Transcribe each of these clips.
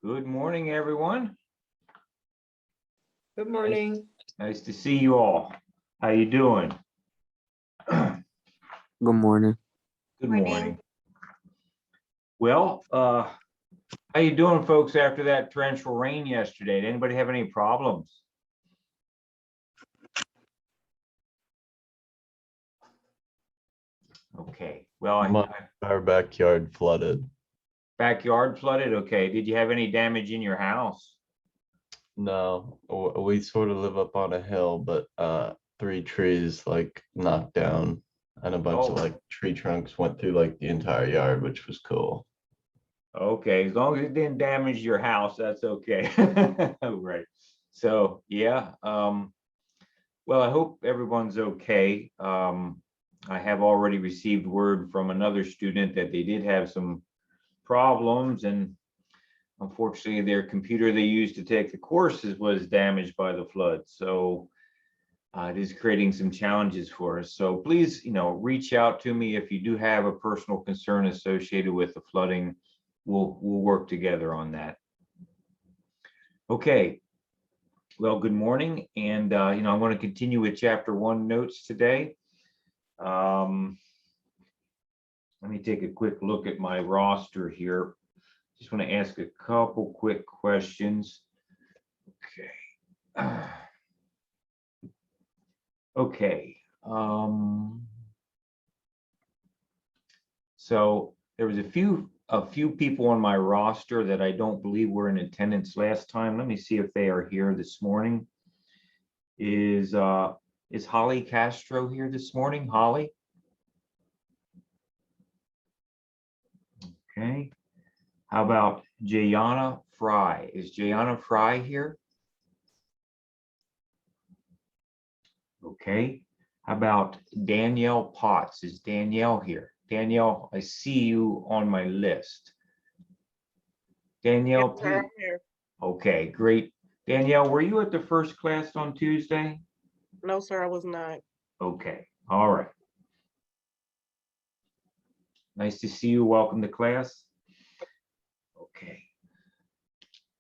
Good morning, everyone. Good morning. Nice to see you all. How you doing? Good morning. Good Morning. morning. Well, how you doing, folks, after that torrential rain yesterday? Did anybody have any problems? Okay, well, Our backyard flooded. backyard flooded. Okay, did you have any damage in your house? No, we sort of live up on a hill, but 3 trees like knocked down and a bunch of Oh. like tree trunks went through like the entire yard, which was cool. Okay, as long as it didn't damage your house, that's okay. Right. So, yeah, well, I hope everyone's okay. I have already received word from another student that they did have some problems, and unfortunately their computer they used to take the courses was damaged by the flood. So it is creating some challenges for us. So please, reach out to me if you do have a personal concern associated with the flooding. We'll work together on that. Okay. Well, good morning, and I want to continue with chapter 1 notes today. Let me take a quick look at my roster here. Just want to ask a couple quick questions. Okay. Okay. So there was a few people on my roster that I don't believe were in attendance last time. Let me see if they are here this morning. Is Holly Castro here this morning? Holly? Okay. How about Jayana Fry? Is Jayana Fry here? Okay. How about Danielle Potts? Is Danielle here? Danielle, I see you on my list. Danielle, Yes, sir, I'm please. here. Okay, great. Danielle, were you at the first class on Tuesday? No, sir, I was not. Okay, all right. Nice to see you. Welcome to class. Okay.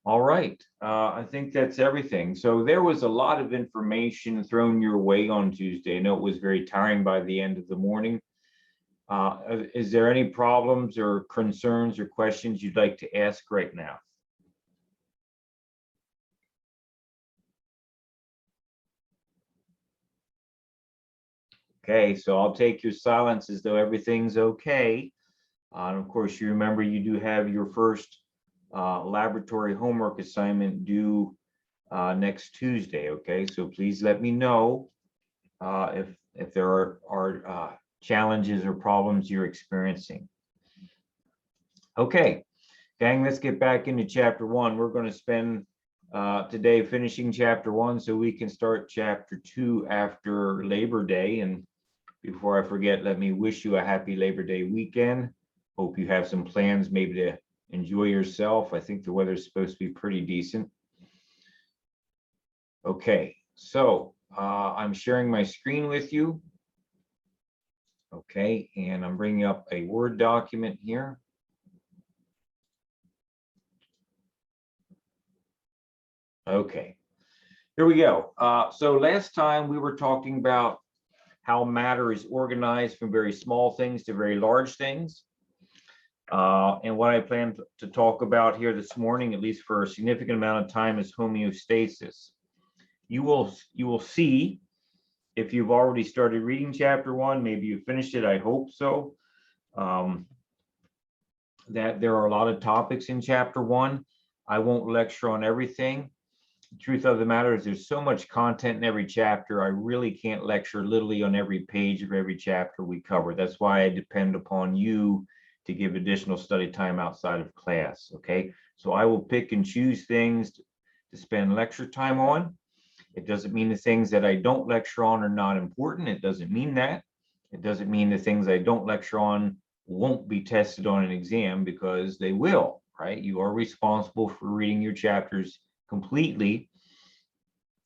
All right, I think that's everything. So there was a lot of information thrown your way on Tuesday. I know it was very tiring by the end of the morning. Is there any problems or concerns or questions you'd like to ask right now? Okay, so I'll take your silence as though everything's okay. And of course, you remember you do have your first laboratory homework assignment due next Tuesday. Okay, so please let me know if there are challenges or problems you're experiencing. Okay, gang, let's get back into chapter 1. We're going to spend today finishing chapter 1 so we can start chapter 2 after Labor Day. And before I forget, let me wish you a happy Labor Day weekend. Hope you have some plans maybe to enjoy yourself. I think the weather's supposed to be pretty decent. Okay, so I'm sharing my screen with you. Okay, and I'm bringing up a Word document here. Okay, here we go. So last time we were talking about how matter is organized from very small things to very large things. And what I plan to talk about here this morning, at least for a significant amount of time, is homeostasis. You will see, if you've already started reading chapter 1, maybe you finished it, I hope so, that there are a lot of topics in chapter 1. I won't lecture on everything. The truth of the matter is there's so much content in every chapter, I really can't lecture literally on every page of every chapter we cover. That's why I depend upon you to give additional study time outside of class, okay? So I will pick and choose things to spend lecture time on. It doesn't mean the things that I don't lecture on are not important. It doesn't mean that. It doesn't mean the things I don't lecture on won't be tested on an exam, because they will, right? You are responsible for reading your chapters completely.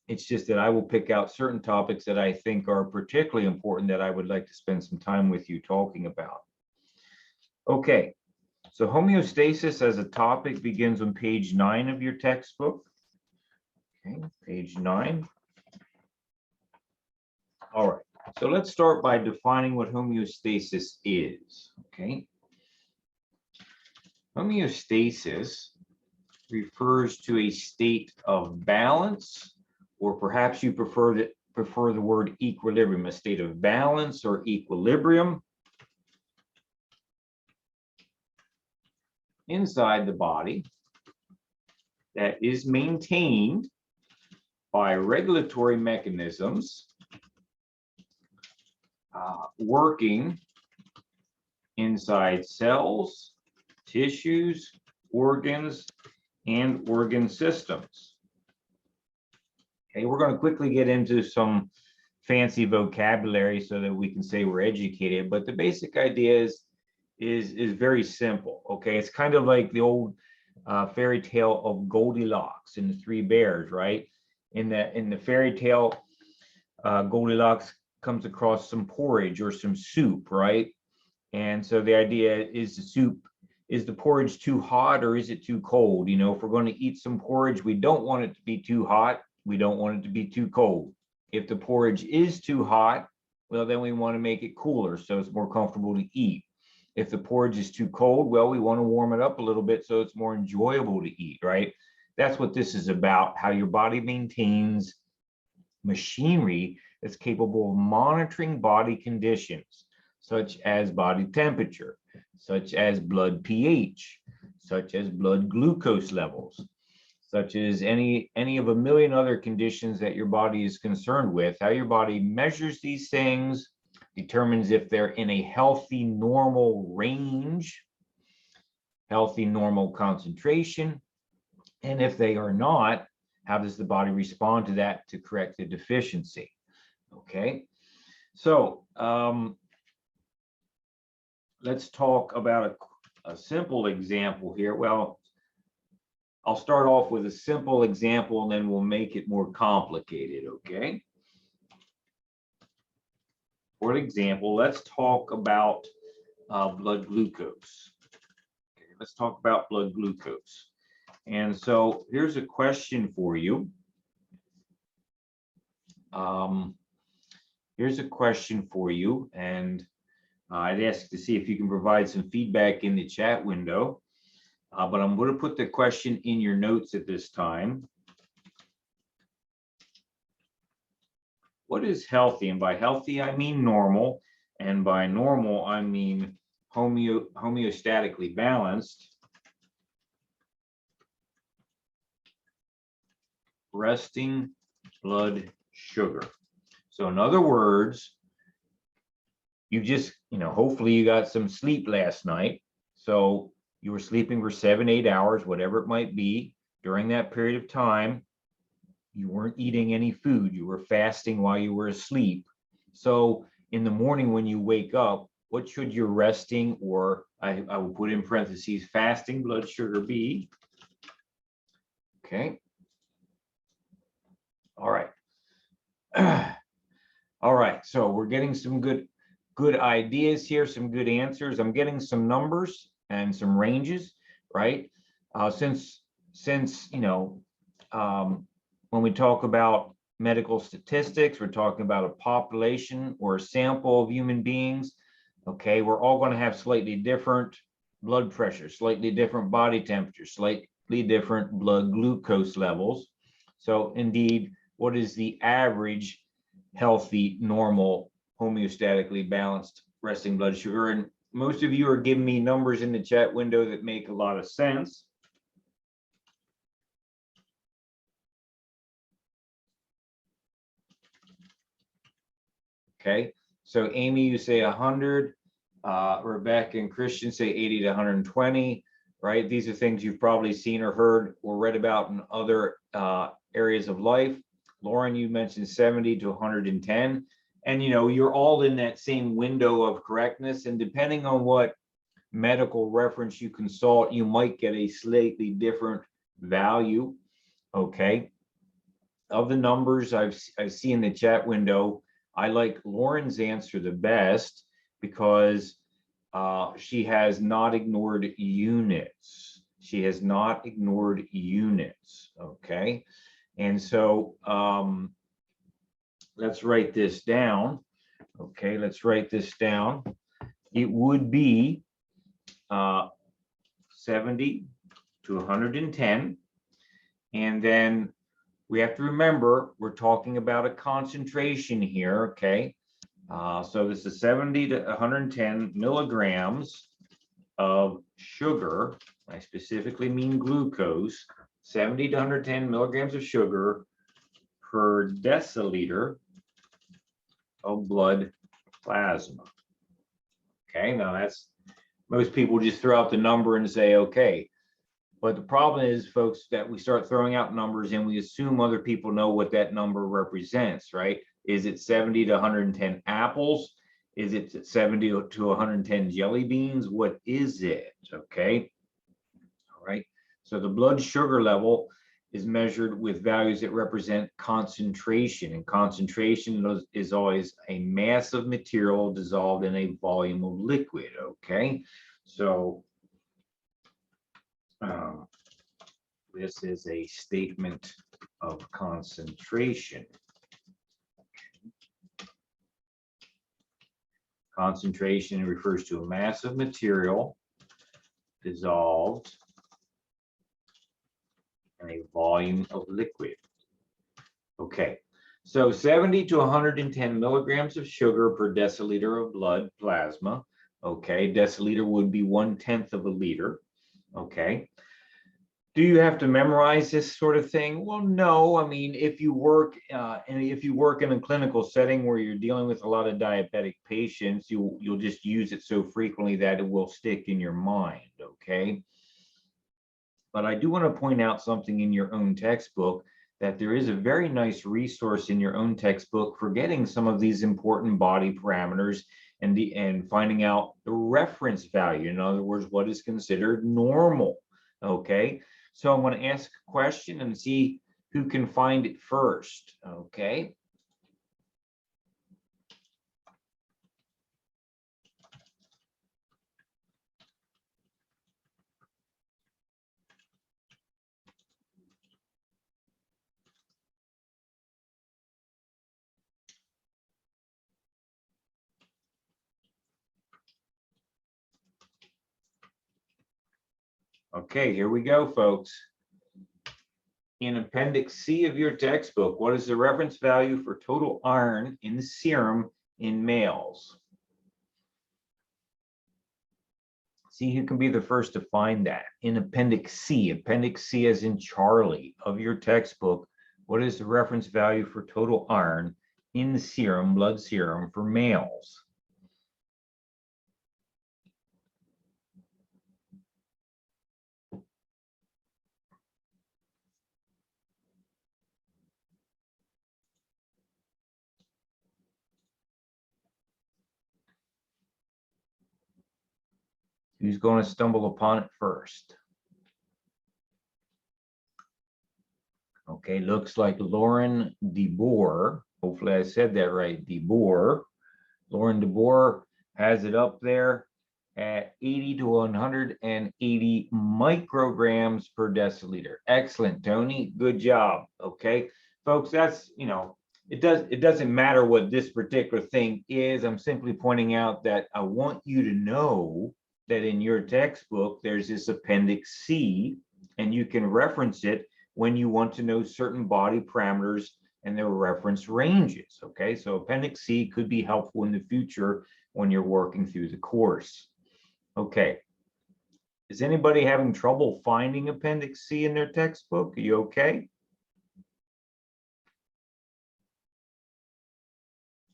It's just that I will pick out certain topics that I think are particularly important that I would like to spend some time with you talking about. Okay, So homeostasis as a topic begins on page 9 of your textbook. Okay, page 9. All right, so let's start by defining what homeostasis is. Okay. Homeostasis refers to a state of balance, or perhaps you prefer the word equilibrium, a state of balance or equilibrium inside the body that is maintained by regulatory mechanisms working inside cells, tissues, organs, and organ systems. Okay, we're going to quickly get into some fancy vocabulary so that we can say we're educated, but the basic idea is very simple. Okay, it's kind of like the old fairy tale of Goldilocks and the Three Bears, right? In the fairy tale, Goldilocks comes across some porridge or some soup, right? And so the idea is the porridge too hot or is it too cold? You know, if we're going to eat some porridge, we don't want it to be too hot. We don't want it to be too cold. If the porridge is too hot, well, then we want to make it cooler so it's more comfortable to eat. If the porridge is too cold, well, we want to warm it up a little bit so it's more enjoyable to eat, right? That's what this is about, how your body maintains machinery that's capable of monitoring body conditions, such as body temperature, such as blood pH, such as blood glucose levels, such as any of a million other conditions that your body is concerned with. How your body measures these things determines if they're in a healthy, normal range, healthy, normal concentration, and if they are not, how does the body respond to that to correct the deficiency? Okay, so let's talk about a simple example here. Well, I'll start off with a simple example and then we'll make it more complicated, okay? For example, let's talk about blood glucose. Okay, let's talk about blood glucose. And so here's a question for you. Here's a question for you, and I'd ask to see if you can provide some feedback in the chat window. But I'm going to put the question in your notes at this time. What is healthy? And by healthy, I mean normal. And by normal, I mean homeostatically balanced resting blood sugar. So in other words, you just, hopefully you got some sleep last night. So you were sleeping for 7-8 hours, whatever it might be. During that period of time, you weren't eating any food. You were fasting while you were asleep. So in the morning when you wake up, what should your resting, or I will put in parentheses, fasting blood sugar be? Okay. All right. All right. So we're getting some good ideas here, some good answers. I'm getting some numbers and some ranges, right? Since when we talk about medical statistics, we're talking about a population or a sample of human beings. Okay, we're all going to have slightly different blood pressure, slightly different body temperature, slightly different blood glucose levels. So indeed, what is the average healthy, normal, homeostatically balanced resting blood sugar? And most of you are giving me numbers in the chat window that make a lot of sense. Okay, so Amy, you say 100, Rebecca and Christian say 80 to 120, right? These are things you've probably seen or heard or read about in other areas of life. Lauren, you mentioned 70 to 110. And you're all in that same window of correctness. And depending on what medical reference you consult, you might get a slightly different value. Okay. Of the numbers I see in the chat window, I like Lauren's answer the best because she has not ignored units. She has not ignored units, okay? And so let's write this down. Okay, let's write this down. It would be 70 to 110. And then we have to remember, we're talking about a concentration here, okay? So this is 70 to 110 milligrams of sugar. I specifically mean glucose. 70 to 110 milligrams of sugar per deciliter of blood plasma. Okay, now that's, most people just throw out the number and say, okay. But the problem is, folks, that we start throwing out numbers and we assume other people know what that number represents, right? Is it 70 to 110 apples? Is it 70 to 110 jelly beans? What is it? Okay. All right. So the blood sugar level is measured with values that represent concentration, and concentration is always a mass of material dissolved in a volume of liquid. Okay. So this is a statement of concentration. Concentration refers to a mass of material dissolved in a volume of liquid. Okay, so 70 to 110 milligrams of sugar per deciliter of blood plasma. Okay, deciliter would be 1/10 of a liter. Okay. Do you have to memorize this sort of thing? Well, no. I mean, if you work in a clinical setting where you're dealing with a lot of diabetic patients, you'll just use it so frequently that it will stick in your mind. Okay. But I do want to point out something in your own textbook, that there is a very nice resource in your own textbook for getting some of these important body parameters and finding out the reference value. In other words, what is considered normal. Okay. So I'm going to ask a question and see who can find it first. Okay. Okay, here we go, folks. In Appendix C of your textbook, what is the reference value for total iron in the serum in males? See who can be the first to find that. In Appendix C as in Charlie of your textbook, what is the reference value for total iron in the serum, blood serum for males? Who's going to stumble upon it first? Okay, looks like Lauren DeBoer. Hopefully I said that right, DeBoer. Lauren DeBoer has it up there at 80 to 180 micrograms per deciliter. Excellent, Tony. Good job. Okay, folks, that's, you know, it doesn't matter what this particular thing is. I'm simply pointing out that I want you to know that in your textbook, there's this Appendix C, and you can reference it when you want to know certain body parameters and their reference ranges. Okay, so Appendix C could be helpful in the future when you're working through the course. Okay, is anybody having trouble finding Appendix C in their textbook? Are you okay?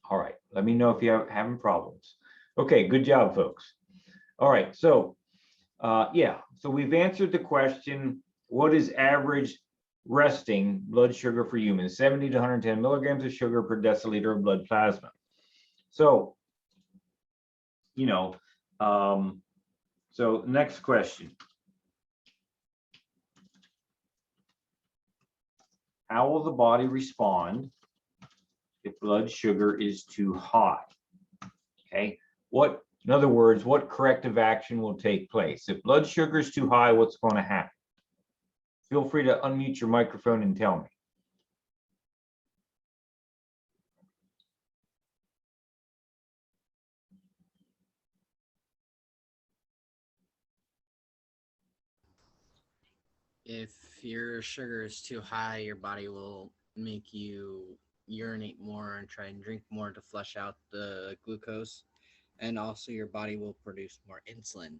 All right, let me know if you're having problems. Okay, good job, folks. All right, so yeah, so we've answered the question, what is average resting blood sugar for humans? 70 to 110 milligrams of sugar per deciliter of blood plasma. So, you know, so next question. How will the body respond if blood sugar is too high? Okay, what In other words, what corrective action will take place? If blood sugar is too high, what's going to happen? Feel free to unmute your microphone and tell me. If your sugar is too high, your body will make you urinate more and try and drink more to flush out the glucose. And also your body will produce more insulin.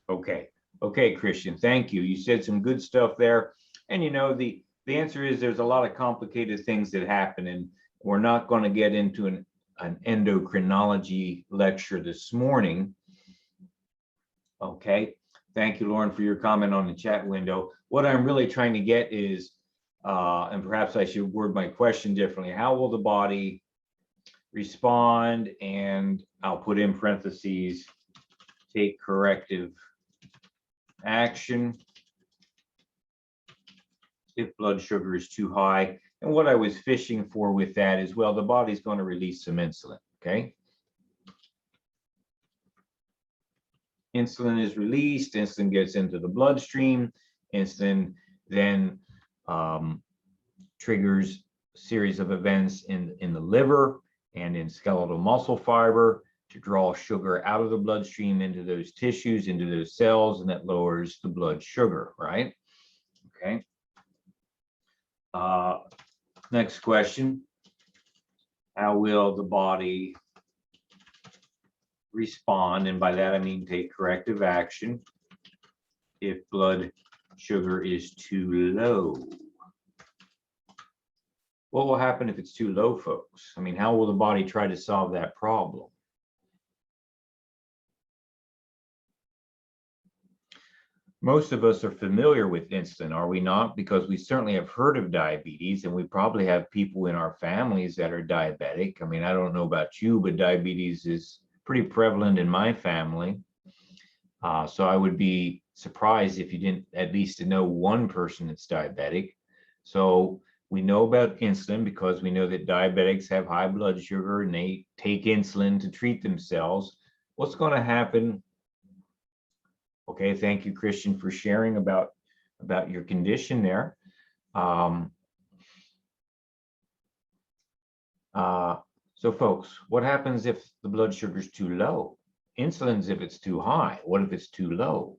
Okay. Okay, Christian, thank you. You said some good stuff there. And you know, the answer is there's a lot of complicated things that happen, and we're not going to get into an endocrinology lecture this morning. Okay. Thank you, Lauren, for your comment on the chat window. What I'm really trying to get is, and perhaps I should word my question differently, how will the body respond? And I'll put in parentheses, take corrective action if blood sugar is too high. And what I was fishing for with that is, well, the body's going to release some insulin, okay? Insulin is released, insulin gets into the bloodstream, insulin then triggers a series of events in the liver and in skeletal muscle fiber to draw sugar out of the bloodstream into those tissues, into those cells, and that lowers the blood sugar, right? Okay. Next question. How will the body respond? And by that I mean take corrective action if blood sugar is too low. What will happen if it's too low, folks? I mean, how will the body try to solve that problem? Most of us are familiar with insulin, are we not? Because we certainly have heard of diabetes, and we probably have people in our families that are diabetic. I mean, I don't know about you, but diabetes is pretty prevalent in my family. So I would be surprised if you didn't at least know one person that's diabetic. So we know about insulin because we know that diabetics have high blood sugar and they take insulin to treat themselves. What's going to happen? Okay, thank you, Christian, for sharing about your condition there. So folks, what happens if the blood sugar is too low? Insulin's if it's too high. What if it's too low?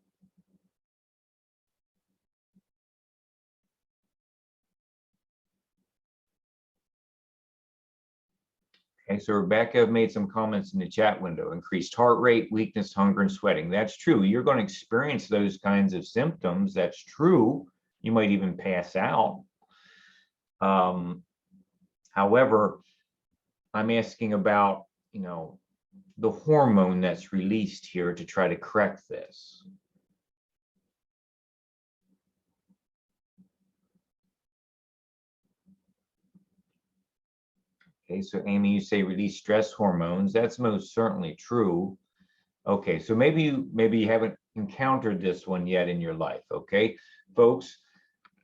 Okay, so Rebecca made some comments in the chat window. Increased heart rate, weakness, hunger, and sweating. That's true. You're going to experience those kinds of symptoms. That's true. You might even pass out. However, I'm asking about, you know, the hormone that's released here to try to correct this. Okay, so Amy, you say release stress hormones. That's most certainly true. Okay, so maybe you haven't encountered this one yet in your life. Okay, folks,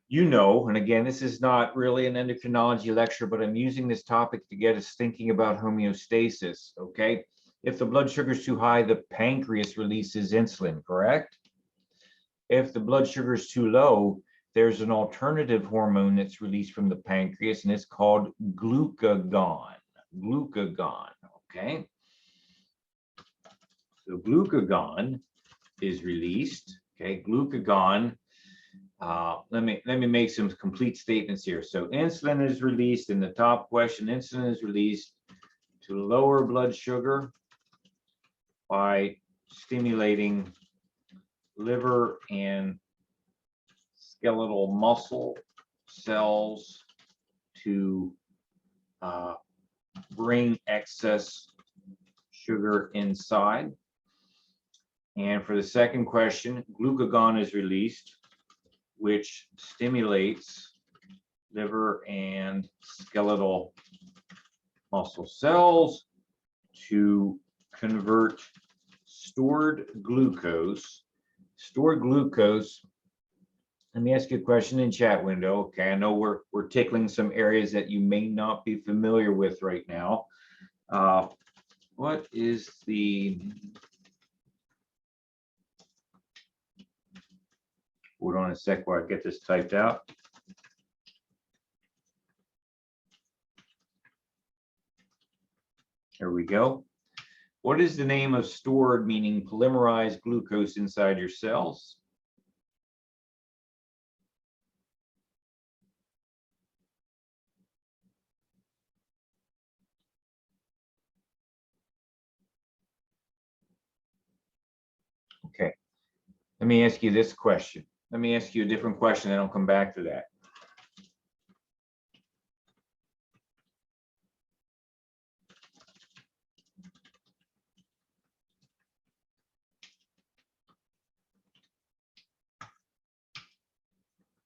you know, and again, this is not really an endocrinology lecture, but I'm using this topic to get us thinking about homeostasis. Okay, if the blood sugar is too high, the pancreas releases insulin, correct? If the blood sugar is too low, there's an alternative hormone that's released from the pancreas, and it's called glucagon. Glucagon, okay? So glucagon is released, okay? Glucagon, let me make some complete statements here. So insulin is released in the top question. Insulin is released to lower blood sugar by stimulating liver and skeletal muscle cells to bring excess sugar inside. And for the second question, glucagon is released, which stimulates liver and skeletal muscle cells to convert stored glucose. Stored glucose, let me ask you a question in chat window. Okay, I know we're tickling some areas that you may not be familiar with right now. what is the, hold on a sec while I get this typed out. There we go. What is the name of stored, meaning polymerized glucose inside your cells? Okay, let me ask you this question. Let me ask you a different question, then I'll come back to that.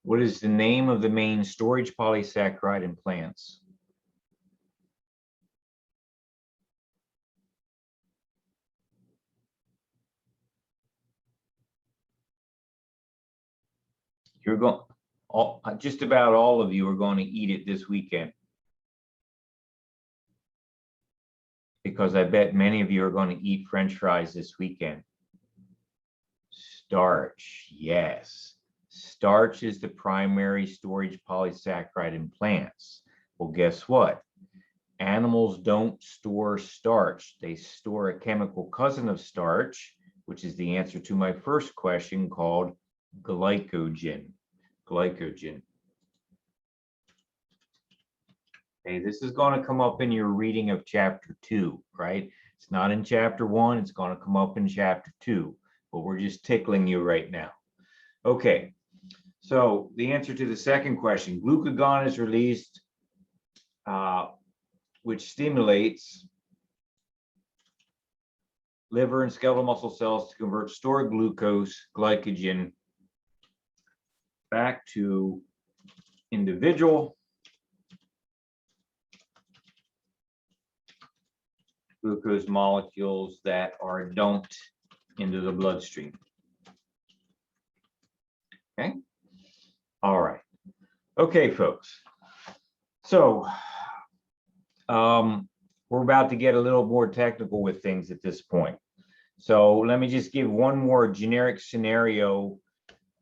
What is the name of the main storage polysaccharide in plants? You're going, just about all of you are going to eat it this weekend. Because I bet many of you are going to eat French fries this weekend. Starch, yes. Starch is the primary storage polysaccharide in plants. Well, guess what? Animals don't store starch. They store a chemical cousin of starch, which is the answer to my first question, called glycogen. Glycogen. Okay, this is going to come up in your reading of chapter 2, right? It's not in chapter 1. It's going to come up in chapter 2, but we're just tickling you right now. Okay, so the answer to the second question, glucagon is released, which stimulates liver and skeletal muscle cells to convert stored glucose, glycogen, back to individual glucose molecules that are dumped into the bloodstream. Okay. All right. Okay, folks. So we're about to get a little more technical with things at this point. So let me just give one more generic scenario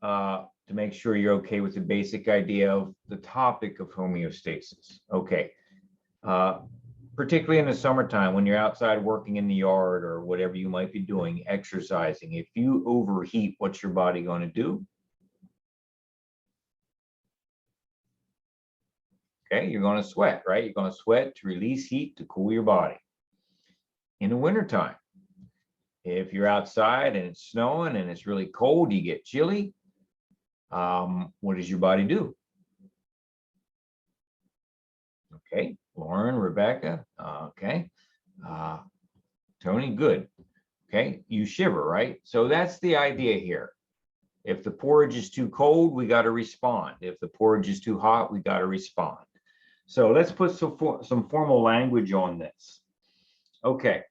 to make sure you're okay with the basic idea of the topic of homeostasis. Okay. Particularly in the summertime when you're outside working in the yard or whatever you might be doing, exercising, if you overheat, what's your body going to do? Okay, you're going to sweat, right? You're going to sweat to release heat to cool your body. In the wintertime, if you're outside and it's snowing and it's really cold, you get chilly, what does your body do? Okay, Lauren, Rebecca, okay, Tony, good. Okay, you shiver, right? So that's the idea here. If the porridge is too cold, we got to respond. If the porridge is too hot, we got to respond. So let's put some formal language on this. Okay.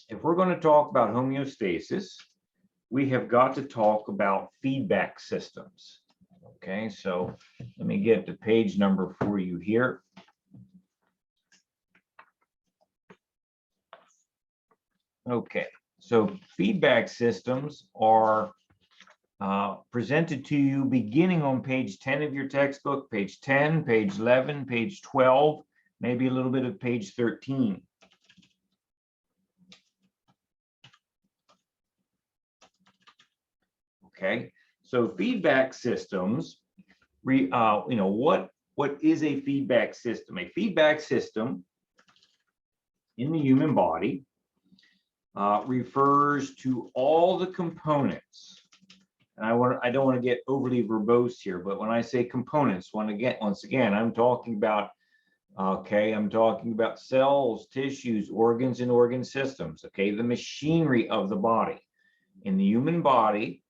If we're going to talk about homeostasis, we have got to talk about feedback systems. Okay, so let me get the page number for you here. Okay, so feedback systems are presented to you beginning on page 10 of your textbook, page 10, page 11, page 12, maybe a little bit of page 13. Okay, so feedback systems, what is a feedback system? A feedback system in the human body refers to all the components. And I don't want to get overly verbose here, but when I say components, once again, I'm talking about, okay, I'm talking about cells, tissues, organs, and organ systems, okay, the machinery of the body. In the human body,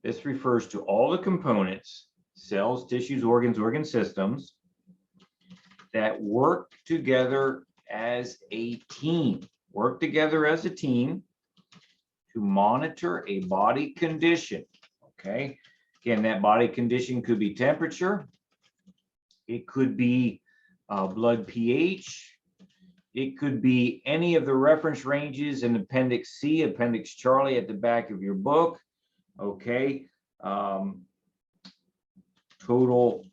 this refers to all the components, cells, tissues, organs, organ systems, that work together as a team, to monitor a body condition. Okay, again, that body condition could be temperature, it could be blood pH, It could be any of the reference ranges in Appendix C, Appendix Charlie at the back of your book. Okay. Total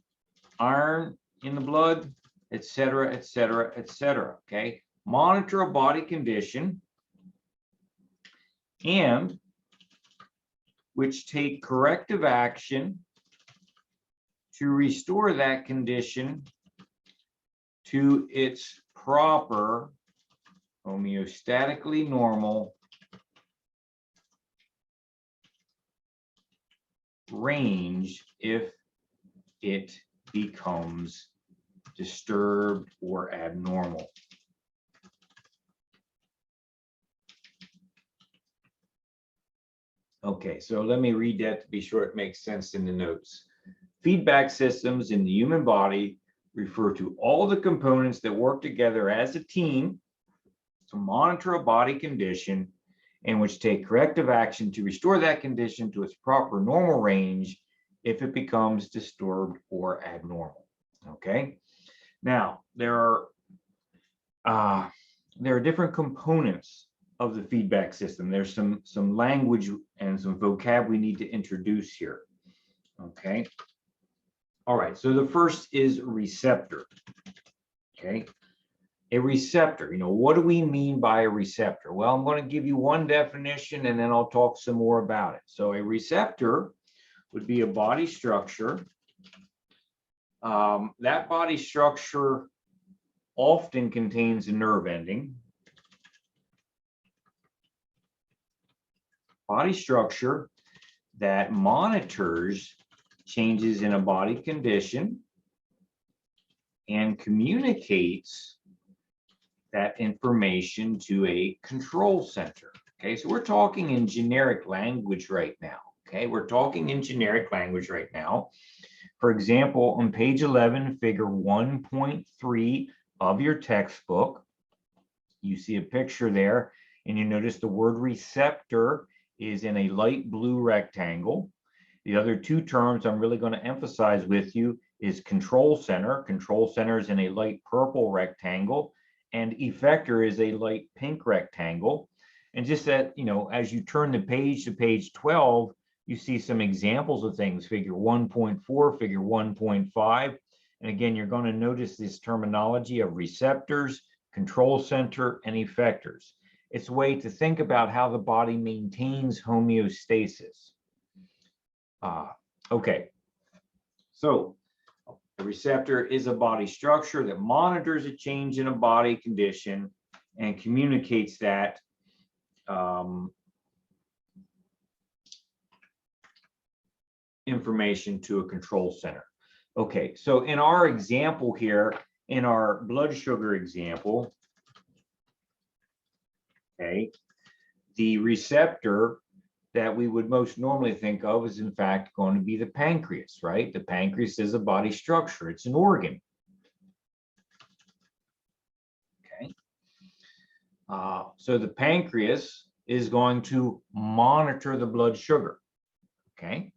iron in the blood, etc., etc., etc. Okay. Monitor a body condition and which take corrective action to restore that condition to its proper homeostatically normal range if it becomes disturbed or abnormal. Okay, so let me read that to be sure it makes sense in the notes. Feedback systems in the human body refer to all the components that work together as a team to monitor a body condition and which take corrective action to restore that condition to its proper normal range if it becomes disturbed or abnormal. Okay. Now there are different components of the feedback system. There's some language and some vocab we need to introduce here. Okay. All right. So the first is receptor. Okay. A receptor, what do we mean by a receptor? Well, I'm going to give you one definition and then I'll talk some more about it. So a receptor would be a body structure. That body structure often contains a nerve ending. Body structure that monitors changes in a body condition and communicates that information to a control center. Okay, so we're talking in generic language right now. Okay, we're talking in generic language right now. For example, on page 11, figure 1.3 of your textbook, you see a picture there, and you notice the word receptor is in a light blue rectangle. The other two terms I'm really going to emphasize with you is control center. Control center is in a light purple rectangle, and effector is a light pink rectangle. And just that, as you turn the page to page 12, you see some examples of things, figure 1.4, figure 1.5. And again, you're going to notice this terminology of receptors, control center, and effectors. It's a way to think about how the body maintains homeostasis. Okay, so a receptor is a body structure that monitors a change in a body condition and communicates that information to a control center. Okay, so in our example here, in our blood sugar example, okay, the receptor that we would most normally think of is in fact going to be the pancreas, right? The pancreas is a body structure. It's an organ. Okay. So the pancreas is going to monitor the blood sugar. Okay.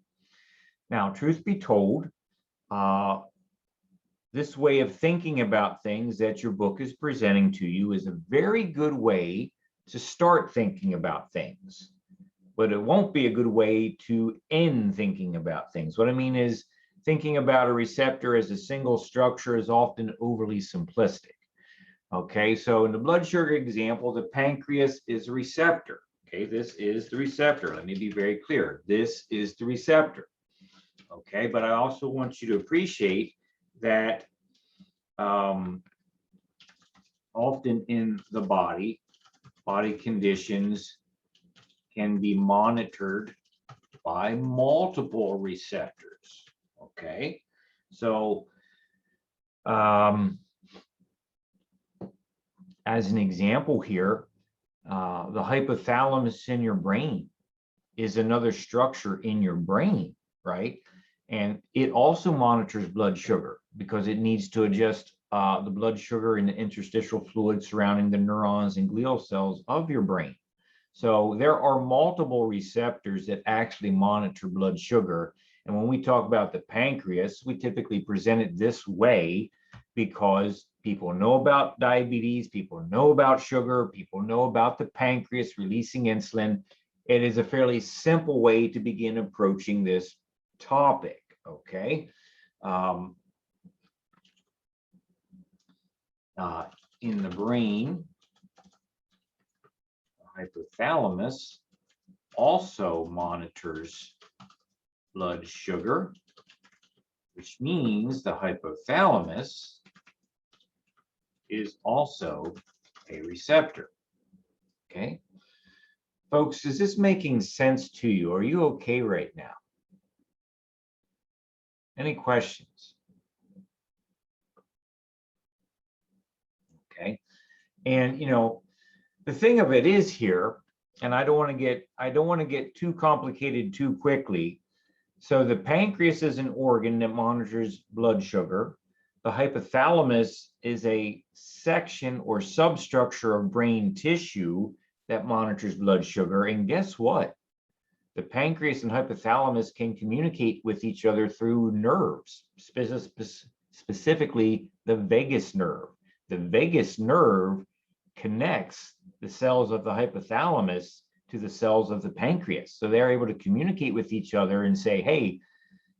Now, truth be told, this way of thinking about things that your book is presenting to you is a very good way to start thinking about things. But it won't be a good way to end thinking about things. What I mean is thinking about a receptor as a single structure is often overly simplistic. Okay, so in the blood sugar example, the pancreas is a receptor. Okay, this is the receptor. Let me be very clear. This is the receptor. Okay, but I also want you to appreciate that often in the body conditions can be monitored by multiple receptors. Okay, so as an example here, the hypothalamus in your brain is another structure in your brain, right? And it also monitors blood sugar because it needs to adjust the blood sugar in the interstitial fluid surrounding the neurons and glial cells of your brain. So there are multiple receptors that actually monitor blood sugar. And when we talk about the pancreas, we typically present it this way because people know about diabetes, people know about sugar, people know about the pancreas releasing insulin. It is a fairly simple way to begin approaching this topic, okay? In the brain, the hypothalamus also monitors blood sugar, which means the hypothalamus is also a receptor, okay? Folks, is this making sense to you? Are you okay right now? Any questions? Okay. And the thing of it is here, and I don't want to get too complicated too quickly. So the pancreas is an organ that monitors blood sugar. The hypothalamus is a section or substructure of brain tissue that monitors blood sugar. And guess what? The pancreas and hypothalamus can communicate with each other through nerves, specifically the vagus nerve. The vagus nerve connects the cells of the hypothalamus to the cells of the pancreas. So they're able to communicate with each other and say, hey,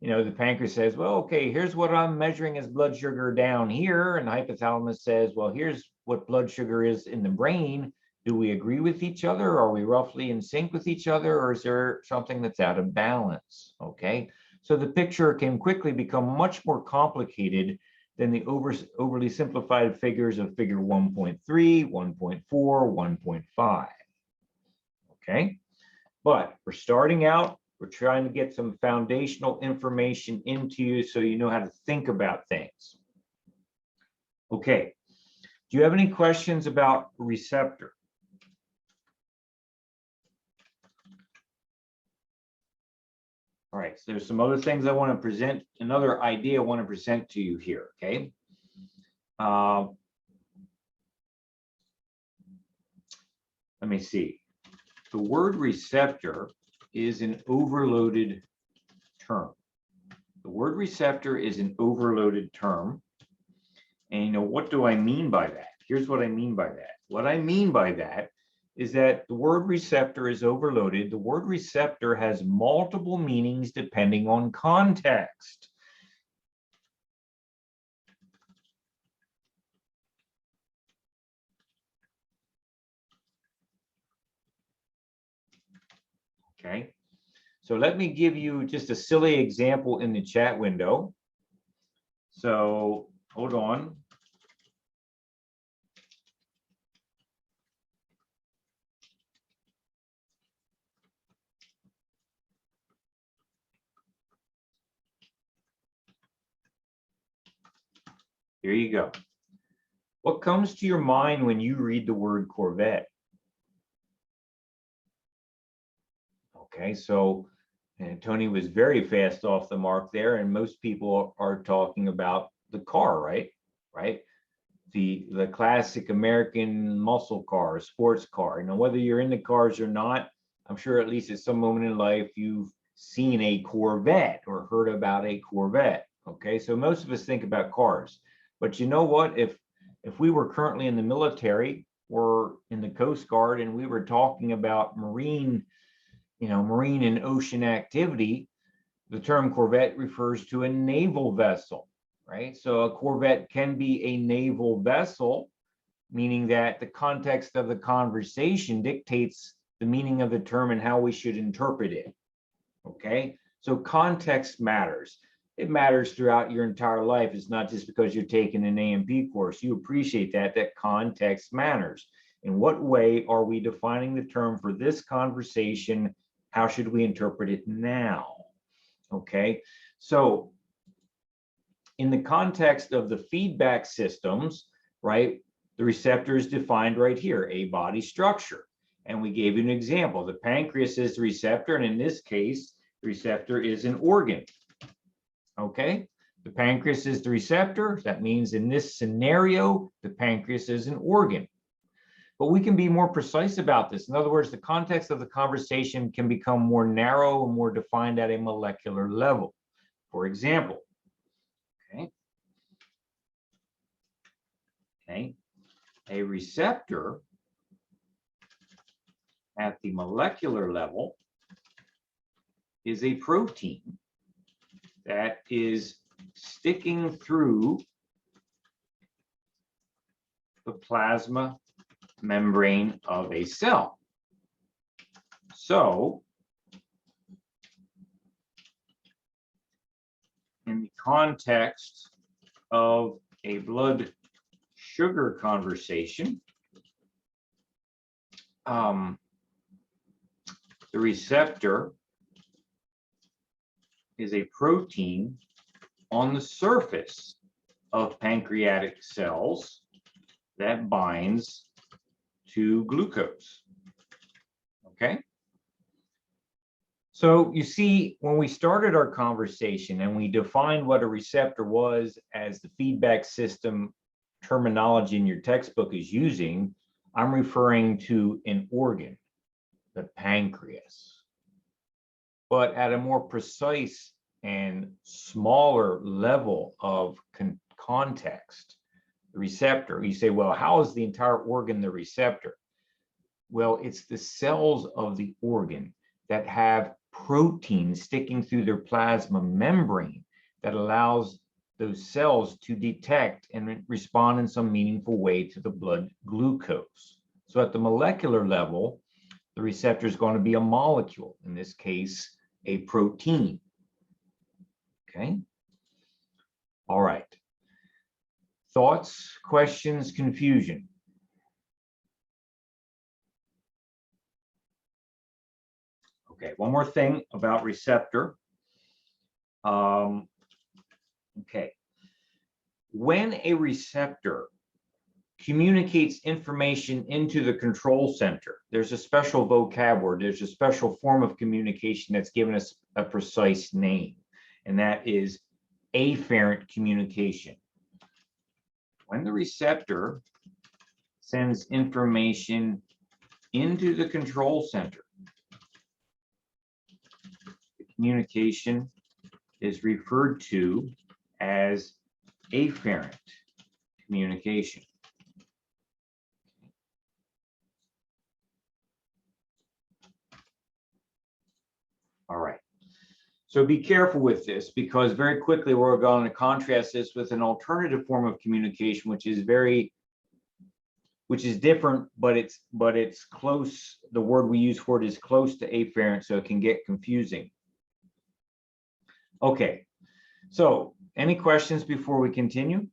the pancreas says, well, okay, here's what I'm measuring as blood sugar down here. And the hypothalamus says, well, here's what blood sugar is in the brain. Do we agree with each other? Are we roughly in sync with each other? Or is there something that's out of balance? Okay. So the picture can quickly become much more complicated than the overly simplified figures of figure 1.3, 1.4, 1.5. Okay. But we're starting out. We're trying to get some foundational information into you so you know how to think about things. Okay. Do you have any questions about receptor? All right, so there's some other things I want to present, another idea I want to present to you here, okay? Let me see. The word receptor is an overloaded term. The word receptor is an overloaded term. And what do I mean by that? Here's what I mean by that. What I mean by that is that the word receptor is overloaded. The word receptor has multiple meanings depending on context. Okay, so let me give you just a silly example in the chat window. So hold on. Here you go. What comes to your mind when you read the word Corvette? Okay, so and Tony was very fast off the mark there, and most people are talking about the car, right? Right? The classic American muscle car, sports car. Whether you're into cars or not, I'm sure at least at some moment in life you've seen a Corvette or heard about a Corvette. Okay, so most of us think about cars. But you know what? If we were currently in the military or in the Coast Guard and we were talking about marine and ocean activity, the term Corvette refers to a naval vessel, right? So a Corvette can be a naval vessel, meaning that the context of the conversation dictates the meaning of the term and how we should interpret it, okay? So context matters. It matters throughout your entire life. It's not just because you're taking an A&P course. You appreciate that context matters. In what way are we defining the term for this conversation? How should we interpret it now? Okay, so in the context of the feedback systems, right, the receptor is defined right here, a body structure. And we gave you an example. The pancreas is the receptor, and in this case, the receptor is an organ. Okay, the pancreas is the receptor. That means in this scenario, the pancreas is an organ. But we can be more precise about this. In other words, the context of the conversation can become more narrow and more defined at a molecular level. For example, okay, Okay. A receptor at the molecular level is a protein that is sticking through the plasma membrane of a cell. So, in the context of a blood sugar conversation, the receptor is a protein on the surface of pancreatic cells that binds to glucose. Okay? So you see, when we started our conversation and we defined what a receptor was as the feedback system terminology in your textbook is using, I'm referring to an organ, the pancreas. But at a more precise and smaller level of context, the receptor, you say, well, how is the entire organ the receptor? Well, it's the cells of the organ that have proteins sticking through their plasma membrane that allows those cells to detect and respond in some meaningful way to the blood glucose. So at the molecular level, the receptor is going to be a molecule, in this case, a protein. Okay. All right. Thoughts, questions, confusion? Okay, one more thing about receptor. Okay. When a receptor communicates information into the control center, there's a special vocab word, there's a special form of communication that's given us a precise name, and that is afferent communication. When the receptor sends information into the control center, the communication is referred to as afferent communication. All right. So be careful with this, because very quickly we're going to contrast this with an alternative form of communication, which is different, but it's close. The word we use for it is close to afferent, so it can get confusing. Okay. So any questions before we continue?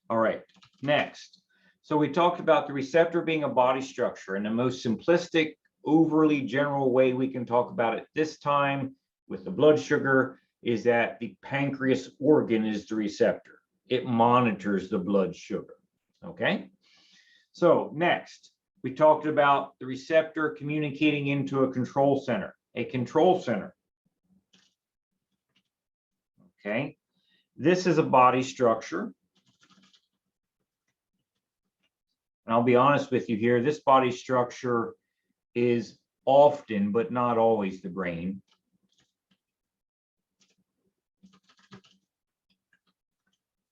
All right. Next. So we talked about the receptor being a body structure, and the most simplistic, overly general way we can talk about it this time with the blood sugar is that the pancreas organ is the receptor. It monitors the blood sugar. Okay. So next, we talked about the receptor communicating into a control center. A control center. Okay. This is a body structure. And I'll be honest with you here, this body structure is often, but not always, the brain.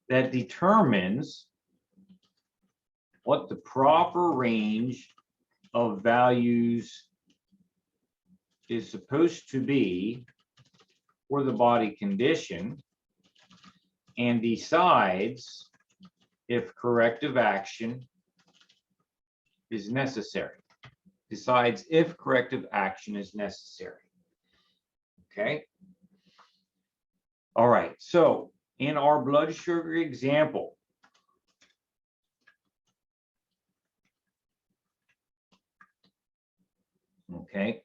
That determines what the proper range of values is supposed to be for the body condition, and decides if corrective action is necessary. Decides if corrective action is necessary. Okay. All right. So in our blood sugar example, okay,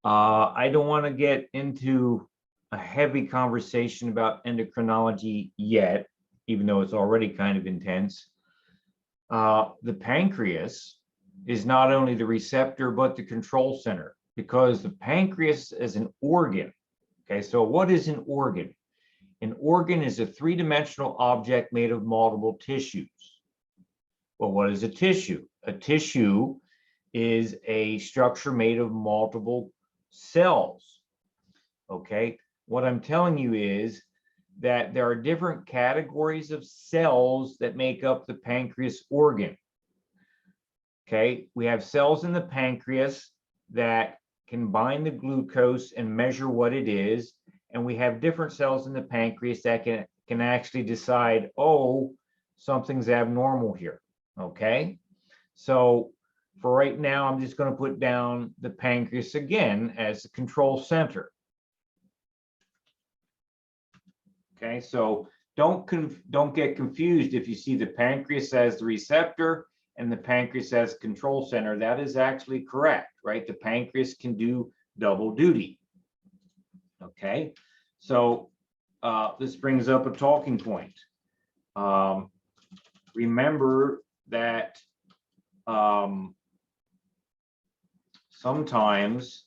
I don't want to get into a heavy conversation about endocrinology yet, even though it's already kind of intense. The pancreas is not only the receptor, but the control center, because the pancreas is an organ. Okay, so what is an organ? An organ is a three-dimensional object made of multiple tissues. Well, what is a tissue? A tissue is a structure made of multiple cells. Okay, what I'm telling you is that there are different categories of cells that make up the pancreas organ. Okay, we have cells in the pancreas that can bind the glucose and measure what it is. And we have different cells in the pancreas that can actually decide, oh, something's abnormal here. Okay, so for right now, I'm just going to put down the pancreas again as the control center. Okay, so don't get confused if you see the pancreas as the receptor and the pancreas as control center. That is actually correct, right? The pancreas can do double duty. Okay, so this brings up a talking point. Remember that sometimes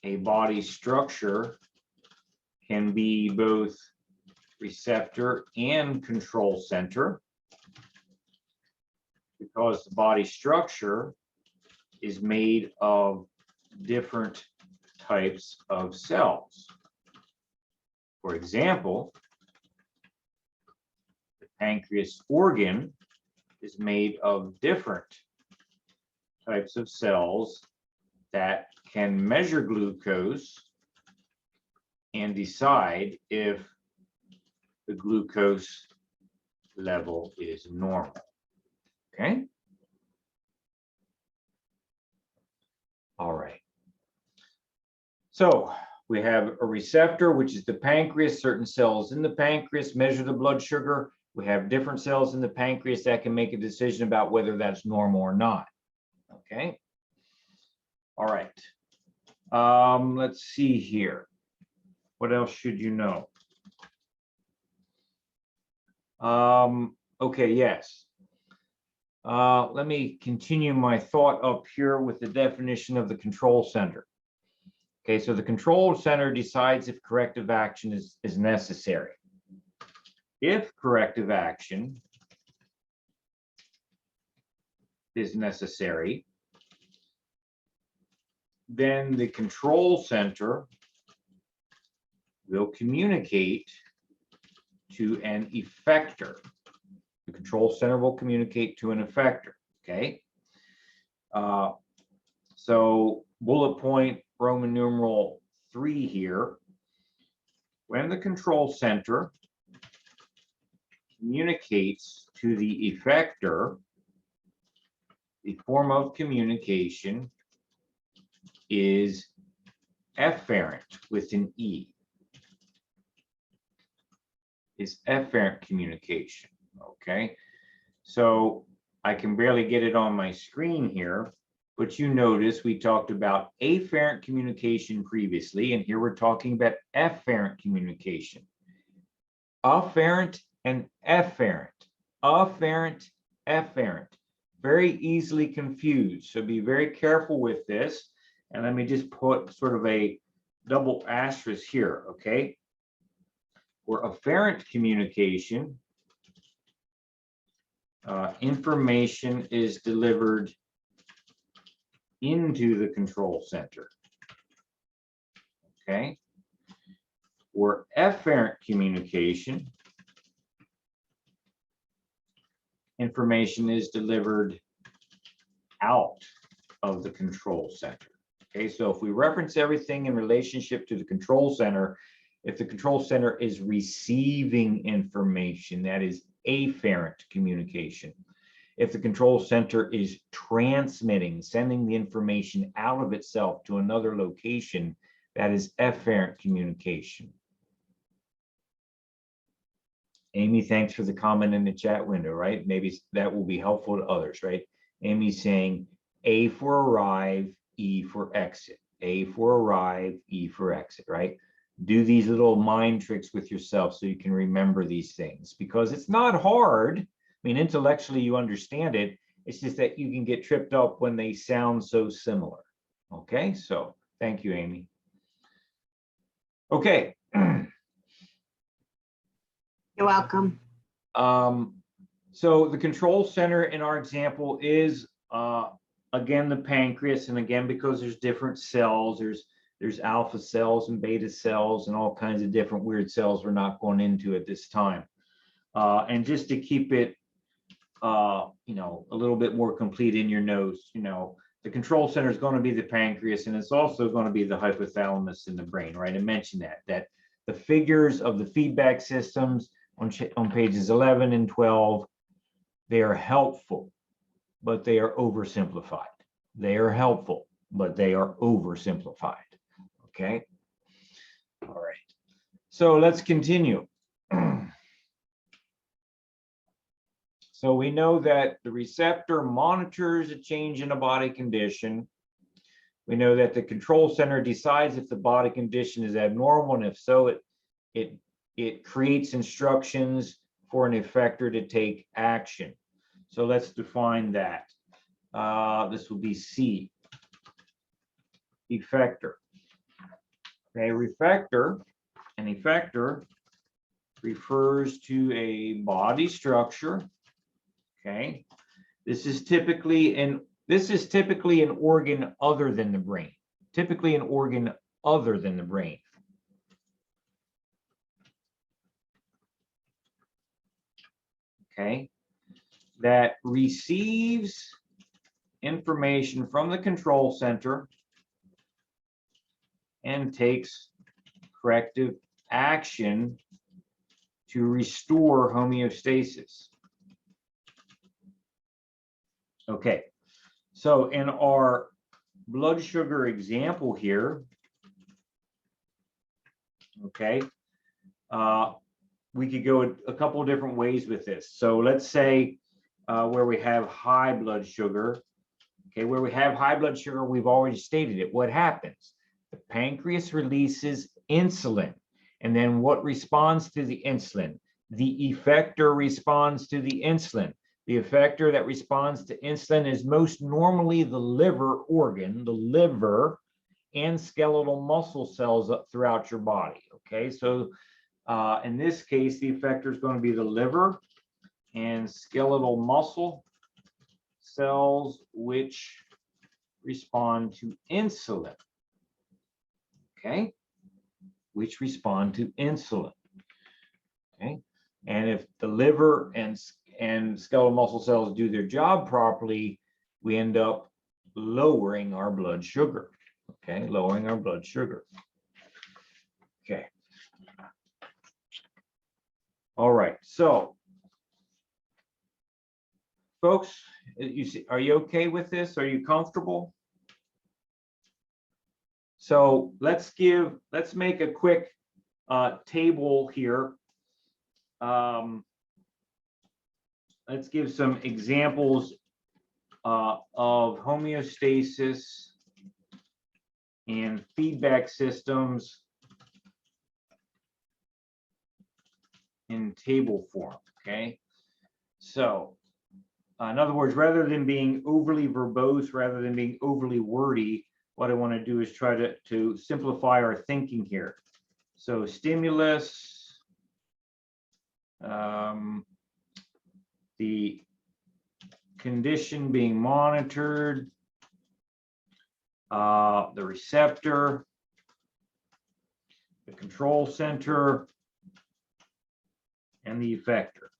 a body structure can be both receptor and control center, because the body structure is made of different types of cells. For example, the pancreas organ is made of different types of cells that can measure glucose and decide if the glucose level is normal. Okay. All right. So we have a receptor, which is the pancreas. Certain cells in the pancreas measure the blood sugar. We have different cells in the pancreas that can make a decision about whether that's normal or not. Okay. All right. Let's see here. What else should you know? Okay, yes. Let me continue my thought up here with the definition of the control center. Okay, so the control center decides if corrective action is necessary. If corrective action is necessary, then the control center will communicate to an effector. The control center will communicate to an effector, okay? So bullet point Roman numeral 3 here. When the control center communicates to the effector, the form of communication is efferent with an E. Is efferent communication, okay? So I can barely get it on my screen here, but you notice we talked about afferent communication previously, and here we're talking about efferent communication. Afferent and efferent. Afferent, efferent. Very easily confused, so be very careful with this. And let me just put sort of a double asterisk here, okay? For afferent communication, information is delivered into the control center. Okay. For efferent communication, information is delivered out of the control center. Okay, so if we reference everything in relationship to the control center, if the control center is receiving information, that is afferent communication. If the control center is transmitting, sending the information out of itself to another location, that is efferent communication. Amy, thanks for the comment in the chat window, right? Maybe that will be helpful to others, right? Amy's saying A for arrive, E for exit. A for arrive, E for exit, right? Do these little mind tricks with yourself so you can remember these things, because it's not hard. I mean, intellectually you understand it. It's just that you can get tripped up when they sound so similar. Okay, so thank you, Amy. Okay. You're welcome. So the control center in our example is again the pancreas, and again, because there's different cells, there's There's alpha cells and beta cells and all kinds of different weird cells we're not going into at this time. And just to keep it, you know, a little bit more complete in your notes, you know, the control center is going to be the pancreas, and it's also going to be the hypothalamus in the brain, right? I mentioned that the figures of the feedback systems on pages 11 and 12, they are helpful, but they are oversimplified. They are helpful, but they are oversimplified. Okay. All right. So let's continue. So we know that the receptor monitors a change in a body condition. We know that the control center decides if the body condition is abnormal, and if so, it creates instructions for an effector to take action. So let's define that. This will be C, effector. Okay, an effector refers to a body structure. Okay, this is typically an organ other than the brain. Typically an organ other than the brain. Okay, that receives information from the control center and takes corrective action to restore homeostasis. Okay, so in our blood sugar example here, okay, we could go a couple of different ways with this. So let's say where we have high blood sugar, okay, where we have high blood sugar, we've already stated it. What happens? The pancreas releases insulin, and then what responds to the insulin? The effector responds to the insulin. The effector that responds to insulin is most normally the liver organ, the liver and skeletal muscle cells up throughout your body. Okay, so in this case, the effector is going to be the liver and skeletal muscle cells, which respond to insulin. Okay, which respond to insulin. Okay, and if the liver and skeletal muscle cells do their job properly, we end up lowering our blood sugar. Okay, lowering our blood sugar. Okay. All right. So, folks, you see, are you okay with this? Are you comfortable? So let's make a quick table here. Let's give some examples of homeostasis and feedback systems in table form. Okay, so in other words, rather than being overly verbose, rather than being overly wordy, what I want to do is try to simplify our thinking here. So stimulus, the condition being monitored, the receptor, the control center, and the effector.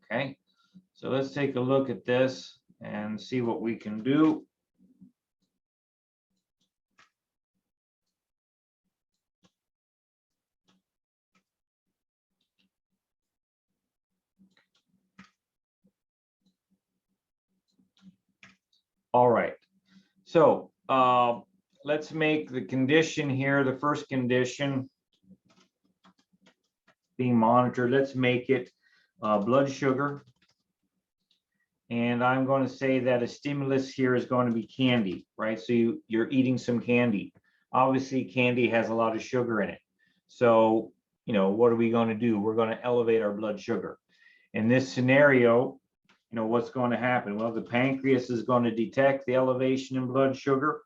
Okay, so let's take a look at this and see what we can do. All right, so let's make the condition here, the first condition being monitored, let's make it blood sugar. And I'm going to say that a stimulus here is going to be candy, right? So you're eating some candy. Obviously, candy has a lot of sugar in it. So, you know, what are we going to do? We're going to elevate our blood sugar. In this scenario, you know, what's going to happen? Well, the pancreas is going to detect the elevation in blood sugar.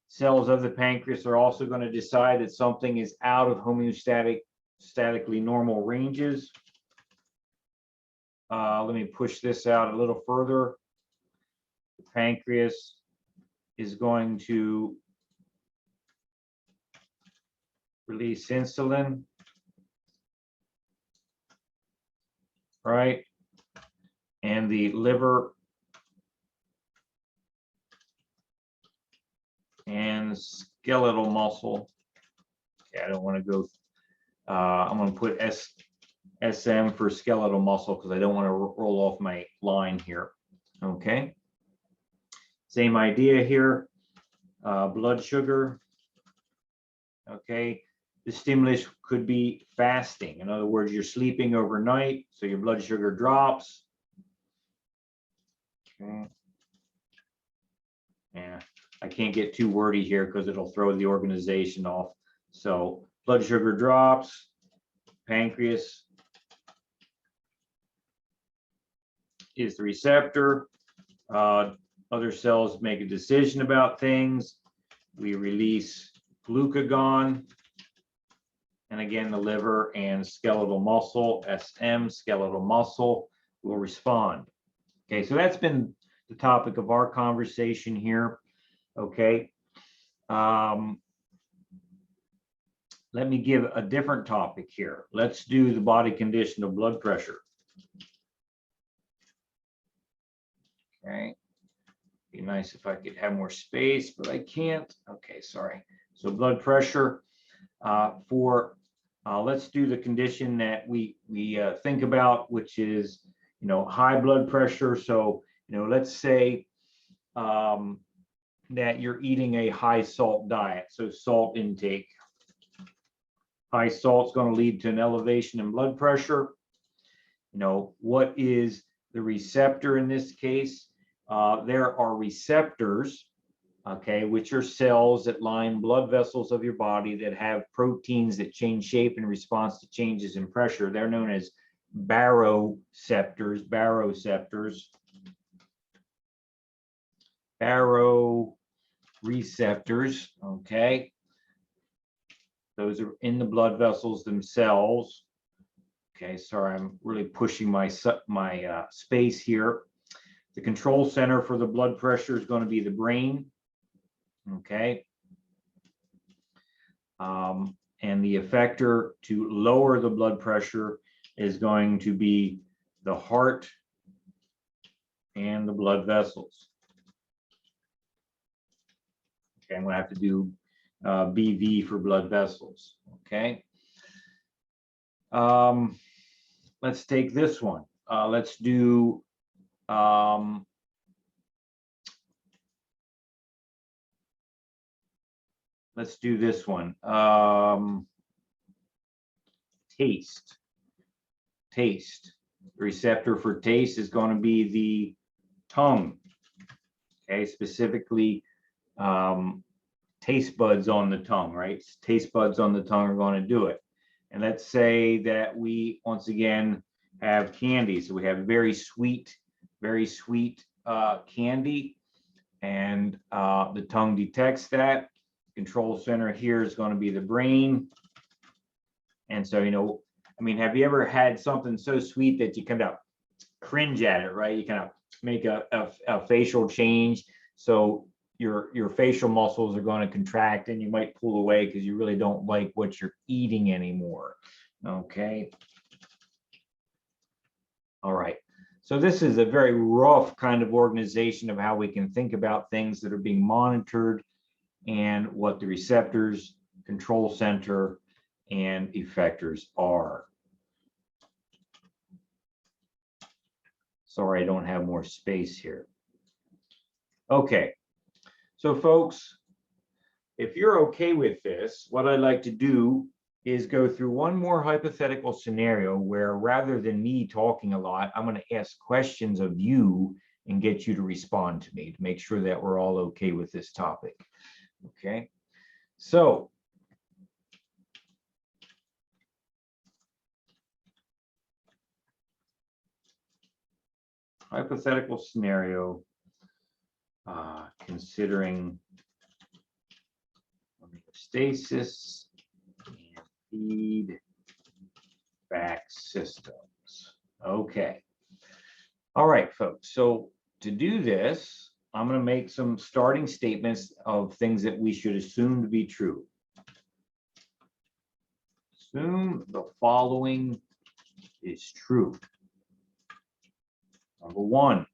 Cells of the pancreas are also going to decide that something is out of homeostatically normal ranges. Let me push this out a little further. The pancreas is going to release insulin, right? And the liver and skeletal muscle. Okay, I don't want to go, I'm going to put SM for skeletal muscle because I don't want to roll off my line here. Okay. Same idea here. Blood sugar. Okay. The stimulus could be fasting. In other words, you're sleeping overnight, so your blood sugar drops. Okay. Yeah, I can't get too wordy here because it'll throw the organization off. So blood sugar drops, pancreas is the receptor. Other cells make a decision about things. We release glucagon. And again, the liver and skeletal muscle, SM, skeletal muscle, will respond. Okay, so that's been the topic of our conversation here. Okay. Let me give a different topic here. Let's do the body condition of blood pressure. Okay. Be nice if I could have more space, but I can't. Okay, sorry. So blood pressure let's do the condition that we think about, which is, high blood pressure. So, let's say that you're eating a high salt diet. So salt intake. High salt is going to lead to an elevation in blood pressure. What is the receptor in this case? There are receptors, okay, which are cells that line blood vessels of your body that have proteins that change shape in response to changes in pressure. They're known as baroreceptors. Baroreceptors, okay. Those are in the blood vessels themselves. Okay, sorry, I'm really pushing my space here. The control center for the blood pressure is going to be the brain. Okay. And the effector to lower the blood pressure is going to be the heart and the blood vessels. Okay, I'm going to have to do BV for blood vessels. Okay. Let's take this one. Let's do this one. Taste. The receptor for taste is going to be the tongue. Okay, specifically taste buds on the tongue, right? Taste buds on the tongue are going to do it. And let's say that we, once again, have candy. So we have very sweet candy, and the tongue detects that. Control center here is going to be the brain. And so, have you ever had something so sweet that you kind of cringe at it, right? You kind of make a facial change. So your facial muscles are going to contract and you might pull away because you really don't like what you're eating anymore. Okay. All right. So this is a very rough kind of organization of how we can think about things that are being monitored and what the receptors, control center, and effectors are. Sorry, I don't have more space here. Okay, so folks, if you're okay with this, what I'd like to do is go through one more hypothetical scenario where, rather than me talking a lot, I'm going to ask questions of you and get you to respond to me to make sure that we're all okay with this topic. Okay, so hypothetical scenario, considering homeostasis and feedback systems. Okay. All right, folks. So to do this, I'm going to make some starting statements of things that we should assume to be true. assume the following is true. Number one.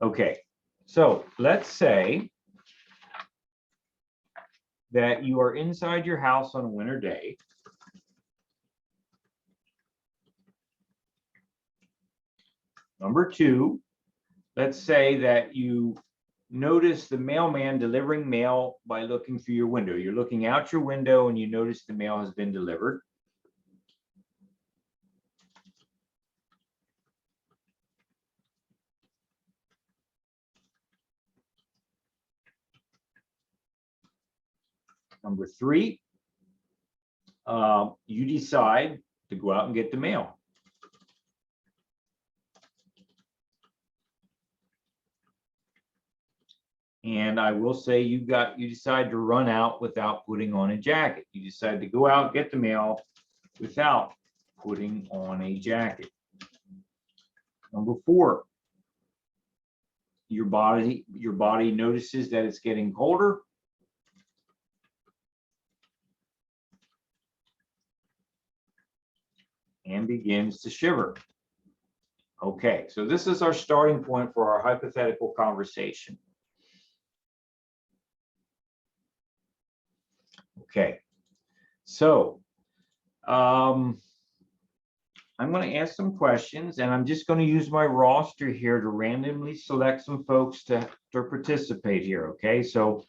Okay, so let's say that you are inside your house on a winter day. Number two, let's say that you notice the mailman delivering mail by looking through your window. You're looking out your window and you notice the mail has been delivered. Number three, you decide to go out and get the mail. And I will say you decide to run out without putting on a jacket. You decide to go out, get the mail without putting on a jacket. Number four, your body notices that it's getting colder. And begins to shiver. Okay, so this is our starting point for our hypothetical conversation. Okay, so I'm going to ask some questions, and I'm just going to use my roster here to randomly select some folks to participate here. Okay, so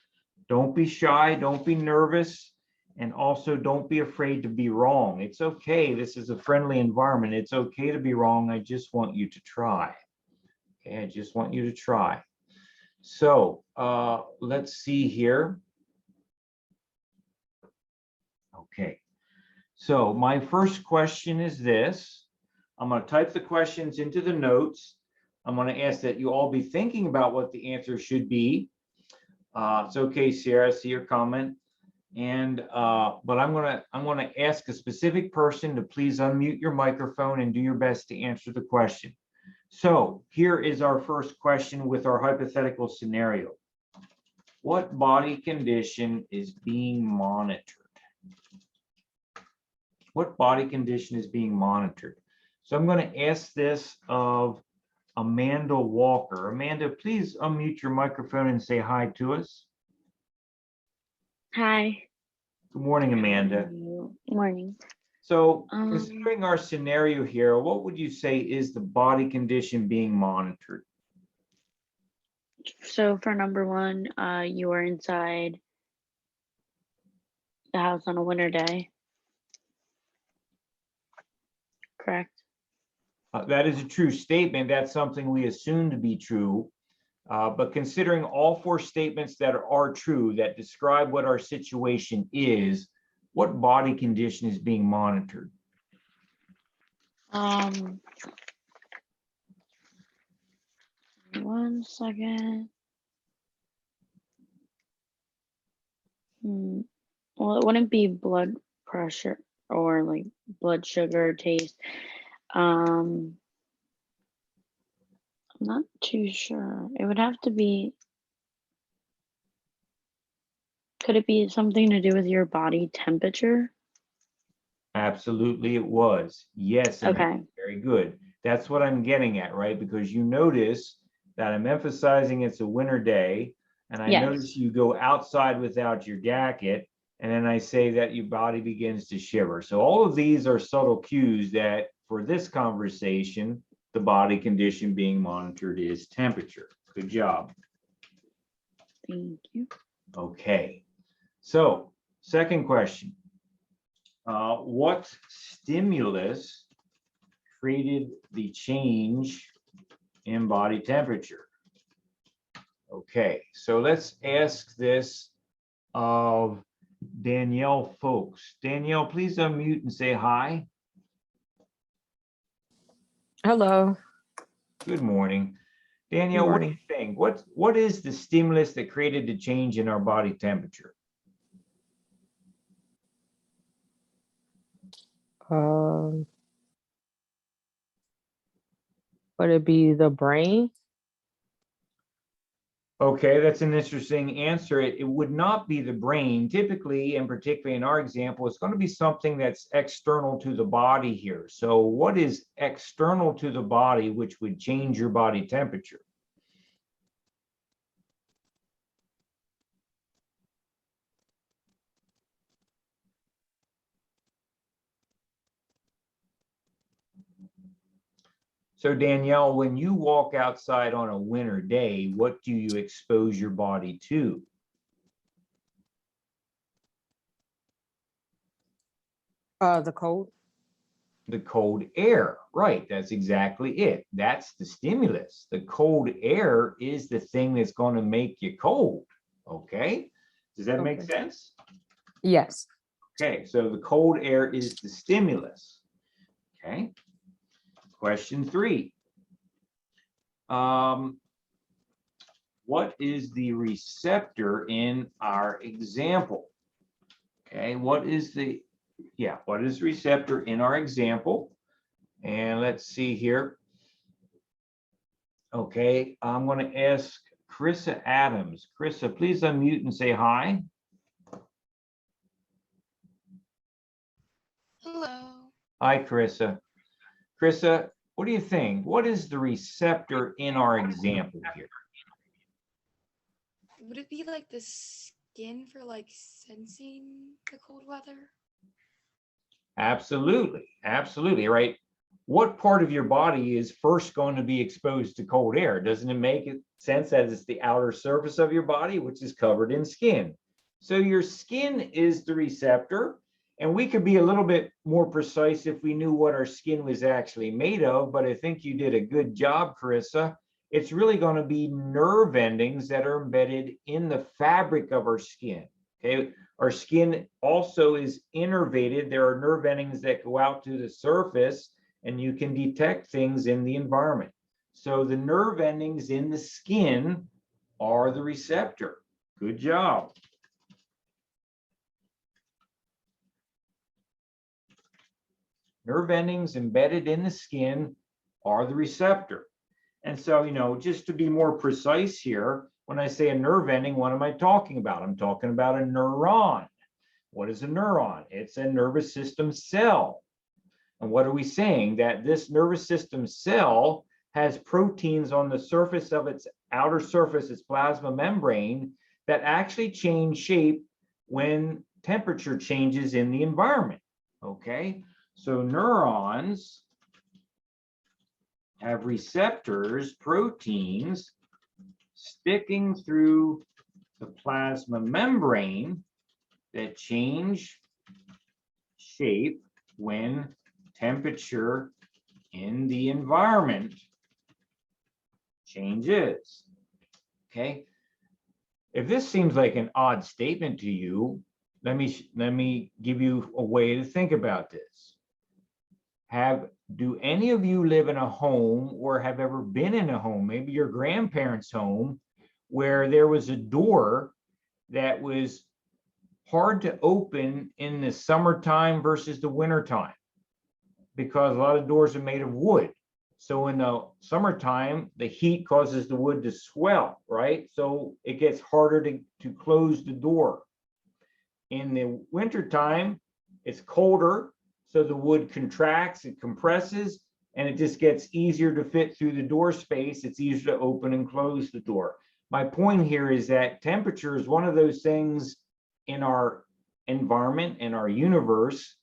don't be shy, don't be nervous, and also don't be afraid to be wrong. It's okay. This is a friendly environment. It's okay to be wrong. I just want you to try. Okay, I just want you to try. So let's see here. Okay, so my first question is this. I'm going to type the questions into the notes. I'm going to ask that you all be thinking about what the answer should be. It's okay, Sarah, I see your comment. And but I'm gonna ask a specific person to please unmute your microphone and do your best to answer the question. So here is our first question with our hypothetical scenario. What body condition is being monitored? What body condition is being monitored? So I'm going to ask this of Amanda Walker. Amanda, please unmute your microphone and say hi to us. Hi. Good morning, Amanda. Morning. So considering our scenario here, what would you say is the body condition being monitored? So for number one, you are inside the house on a winter day. Correct. That is a true statement. That's something we assume to be true. But considering all four statements that are true, that describe what our situation is, what body condition is being monitored? One second. Well, it wouldn't be blood pressure or like blood sugar taste. I'm not too sure. It would have to be. Could it be something to do with your body temperature? Absolutely, it was. Yes. Okay. Very good. That's what I'm getting at, right? Because you notice that I'm emphasizing it's a winter day, and I notice you go outside without your jacket, and then I say that your body begins to shiver. So all of these are subtle cues that for this conversation, the body condition being monitored is temperature. Good job. Thank you. Okay. So second question. What stimulus created the change in body temperature? Okay, so let's ask this of Danielle Folks. Danielle, please unmute and say hi. Hello. Good morning. Danielle, what do you think? What is the stimulus that created the change in our body temperature? Would it be the brain? Okay, that's an interesting answer. It would not be the brain. Typically, and particularly in our example, it's going to be something that's external to the body here. So what is external to the body, which would change your body temperature? So Danielle, when you walk outside on a winter day, what do you expose your body to? The cold. The cold air, right? That's exactly it. That's the stimulus. The cold air is the thing that's going to make you cold. Okay. Does that make Okay. sense? Yes. Okay. So the cold air is the stimulus. Okay. Question 3. What is the receptor in our example? Okay. What is receptor in our example? And let's see here. Okay, I'm going to ask Carissa Adams. Carissa, please unmute and say hi. Hello. Hi, Carissa. Carissa, what do you think? What is the receptor in our example here? Would it be like the skin for like sensing the cold weather? Absolutely, absolutely, right? What part of your body is first going to be exposed to cold air? Doesn't it make sense that it's the outer surface of your body, which is covered in skin? So your skin is the receptor, and we could be a little bit more precise if we knew what our skin was actually made of, but I think you did a good job, Carissa. It's really going to be nerve endings that are embedded in the fabric of our skin, okay? Our skin also is innervated. There are nerve endings that go out to the surface, and you can detect things in the environment. So the nerve endings in the skin are the receptor. Good job. Nerve endings embedded in the skin are the receptor. And so, just to be more precise here, when I say a nerve ending, what am I talking about? I'm talking about a neuron. What is a neuron? It's a nervous system cell. And what are we saying? That this nervous system cell has proteins on the surface of its outer surface, its plasma membrane, that actually change shape when temperature changes in the environment. Okay, so neurons have receptors, proteins, sticking through the plasma membrane that change shape when temperature in the environment changes. Okay. If this seems like an odd statement to you, let me give you a way to think about this. Do any of you live in a home or have ever been in a home, maybe your grandparents' home, where there was a door that was hard to open in the summertime versus the wintertime? Because a lot of doors are made of wood. So in the summertime, the heat causes the wood to swell, right? So it gets harder to close the door. In the wintertime, it's colder, so the wood contracts, it compresses, and it just gets easier to fit through the door space. It's easier to open and close the door. My point here is that temperature is one of those things in our environment, in our universe,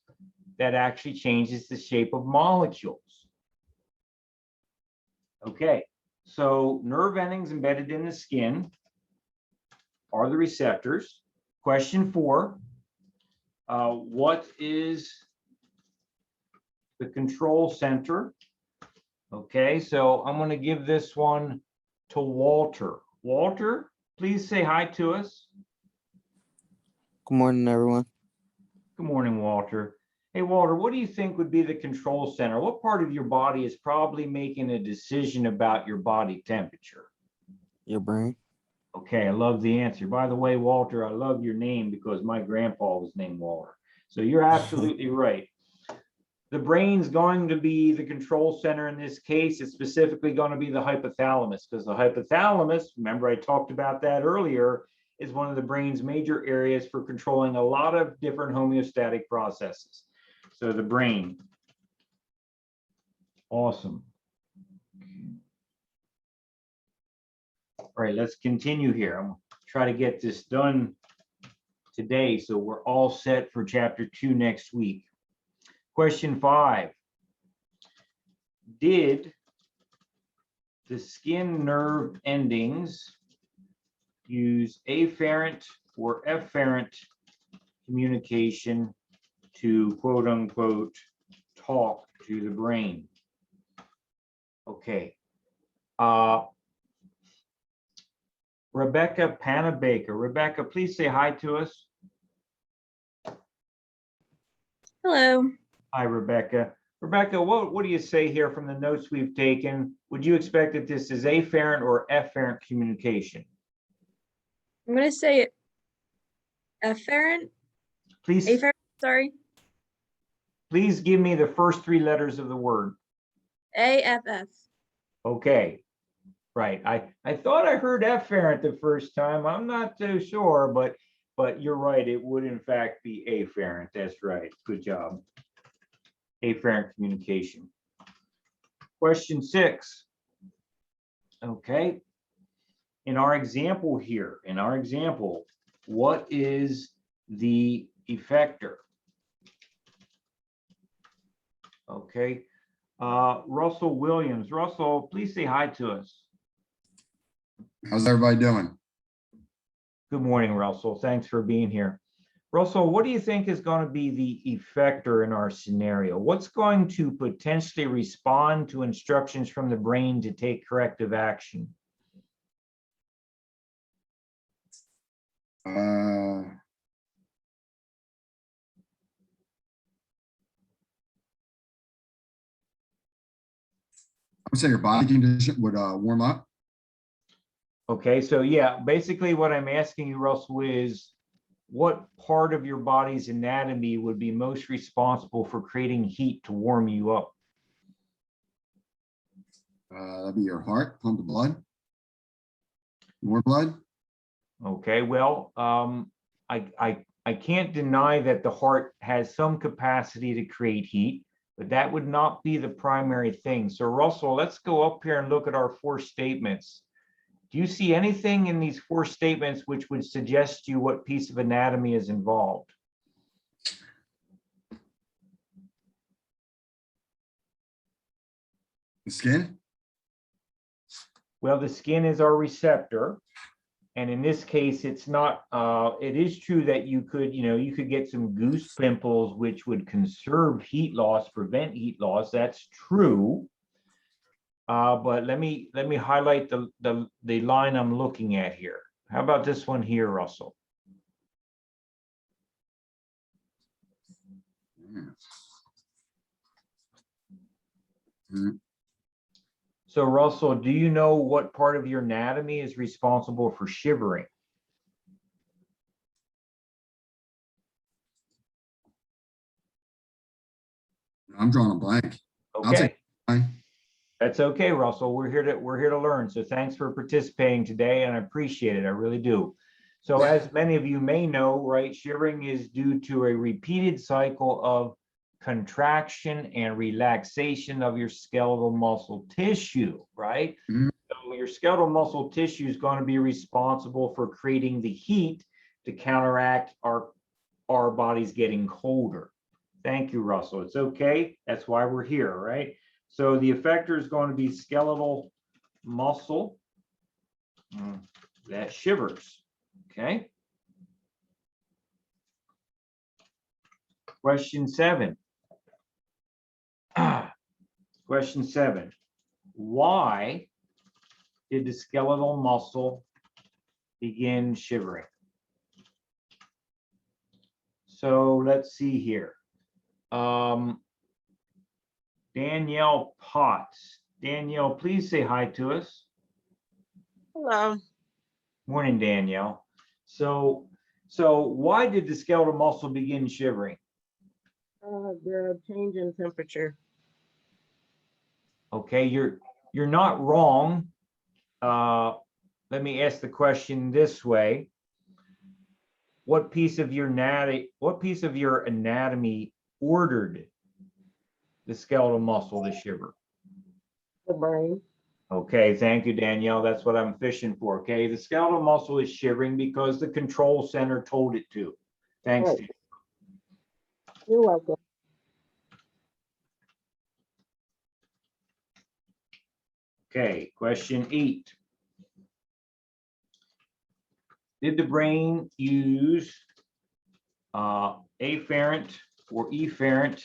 that actually changes the shape of molecules. Okay, so nerve endings embedded in the skin are the receptors. Question 4, what is the control center? Okay, so I'm going to give this one to Walter. Walter, please say hi to us. Good morning, everyone. Good morning, Walter. Hey, Walter, what do you think would be the control center? What part of your body is probably making a decision about your body temperature? Your brain. Okay, I love the answer. By the way, Walter, I love your name because my grandpa was named Walter. So you're absolutely right. the brain's going to be the control center in this case. It's specifically going to be the hypothalamus, because the hypothalamus, remember I talked about that earlier, is one of the brain's major areas for controlling a lot of different homeostatic processes. So the brain. Awesome. All right, let's continue here. I'm gonna try to get this done today so we're all set for chapter 2 next week. Question 5. Did the skin nerve endings use afferent or efferent communication to quote unquote talk to the brain? Okay. Rebecca Panabaker. Rebecca, please say hi to us. Hello. Hi, Rebecca. Rebecca, what do you say here from the notes we've taken? Would you expect that this is afferent or efferent communication? I'm going to say afferent. Please, Afferent, sorry. please give me the first 3 letters of the word. AFF. Okay, right. I thought I heard efferent the first time. I'm not too sure, but you're right. It would in fact be afferent. That's right. Good job. Afferent communication. Question 6. Okay. In our example here, what is the effector? Okay. Russell Williams. Russell, please say hi to us. How's everybody doing? Good morning, Russell. Thanks for being here. Russell, what do you think is going to be the effector in our scenario? What's going to potentially respond to instructions from the brain to take corrective action? I'm gonna say your body condition would warm up. Okay, so yeah, basically what I'm asking you, Russell, is what part of your body's anatomy would be most responsible for creating heat to warm you up? That'd be your heart, pump the blood. More blood. Okay, well, I can't deny that the heart has some capacity to create heat, but that would not be the primary thing. So Russell, let's go up here and look at our 4 statements. Do you see anything in these 4 statements which would suggest to you what piece of anatomy is involved? The skin. Well, the skin is our receptor. And in this case, it's not, it is true that you could get some goose pimples, which would conserve heat loss, prevent heat loss. That's true. But let me highlight the line I'm looking at here. How about this one here, Russell? Mm. So Russell, do you know what part of your anatomy is responsible for shivering? I'm drawing a blank. I'll Okay. take mine. That's okay, Russell. We're here to learn. So thanks for participating today, and I appreciate it. I really do. So as many of you may know, right, shivering is due to a repeated cycle of contraction and relaxation of your skeletal muscle tissue, right? Mhm. So your skeletal muscle tissue is going to be responsible for creating the heat to counteract our bodies getting colder. Thank you, Russell. It's okay. That's why we're here, right? So the effector is going to be skeletal muscle that shivers, okay? Question 7. Question 7. Why did the skeletal muscle begin shivering? So let's see here. Danielle Potts. Danielle, please say hi to us. Hello. Morning, Danielle. So why did the skeletal muscle begin shivering? The change in temperature. Okay, you're not wrong. Let me ask the question this way. What piece of your anatomy ordered the skeletal muscle to shiver? The brain. Okay, thank you, Danielle. That's what I'm fishing for. Okay, the skeletal muscle is shivering because the control center told it to. Thanks. Right. Dan. You're welcome. Okay, question 8. Did the brain use afferent or efferent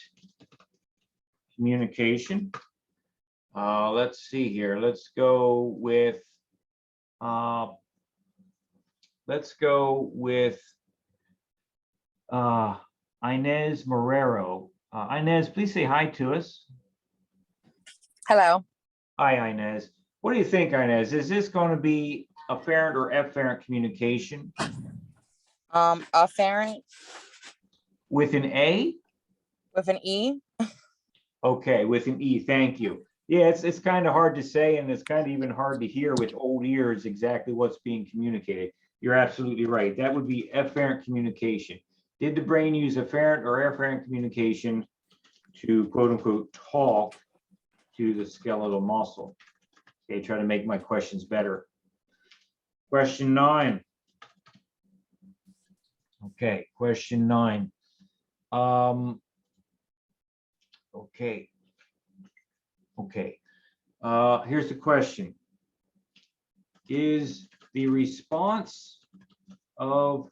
communication? Let's see here. Let's go with Inez Marrero. Inez, please say hi to us. Hello. Hi, Inez. What do you think, Inez? Is this going to be afferent or efferent communication? Afferent With an A? with an E. Okay, with an E, thank you. Yeah, it's kind of hard to say, and it's kind of even hard to hear with old ears exactly what's being communicated. You're absolutely right. That would be efferent communication. Did the brain use afferent or efferent communication to quote unquote talk to the skeletal muscle? Okay, try to make my questions better. Question 9. Okay, question 9. Okay. Here's the question. Is the response of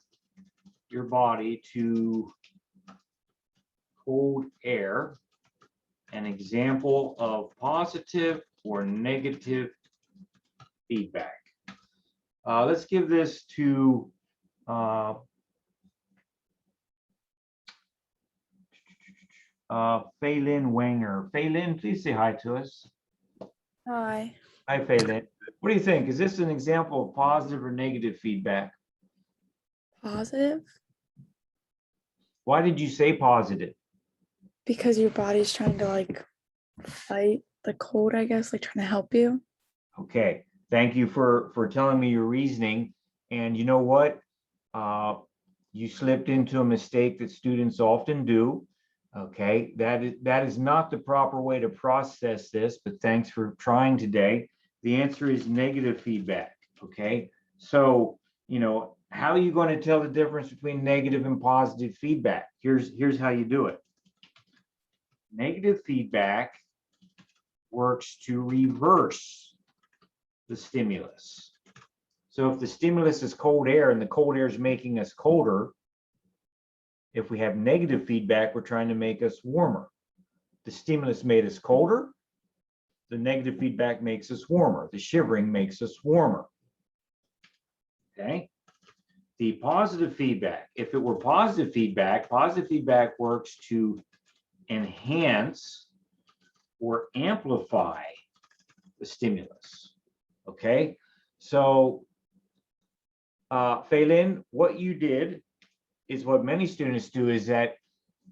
your body to cold air an example of positive or negative feedback? Let's give this to Faylin Wanger. Faylin, please say hi to us. Hi. Hi, Faylin. What do you think? Is this an example of positive or negative feedback? Positive? Why did you say positive? Because your body's trying to like fight the cold, I guess, like trying to help you. Okay, thank you for telling me your reasoning. And you know what? You slipped into a mistake that students often do. Okay, that is not the proper way to process this, but thanks for trying today. The answer is negative feedback. Okay, so how are you going to tell the difference between negative and positive feedback? Here's how you do it. Negative feedback works to reverse the stimulus. So if the stimulus is cold air and the cold air is making us colder, if we have negative feedback, we're trying to make us warmer. The stimulus made us colder. The negative feedback makes us warmer. The shivering makes us warmer. Okay. The positive feedback, if it were positive feedback works to enhance or amplify the stimulus. Okay. So, Faylin, what you did is what many students do, is that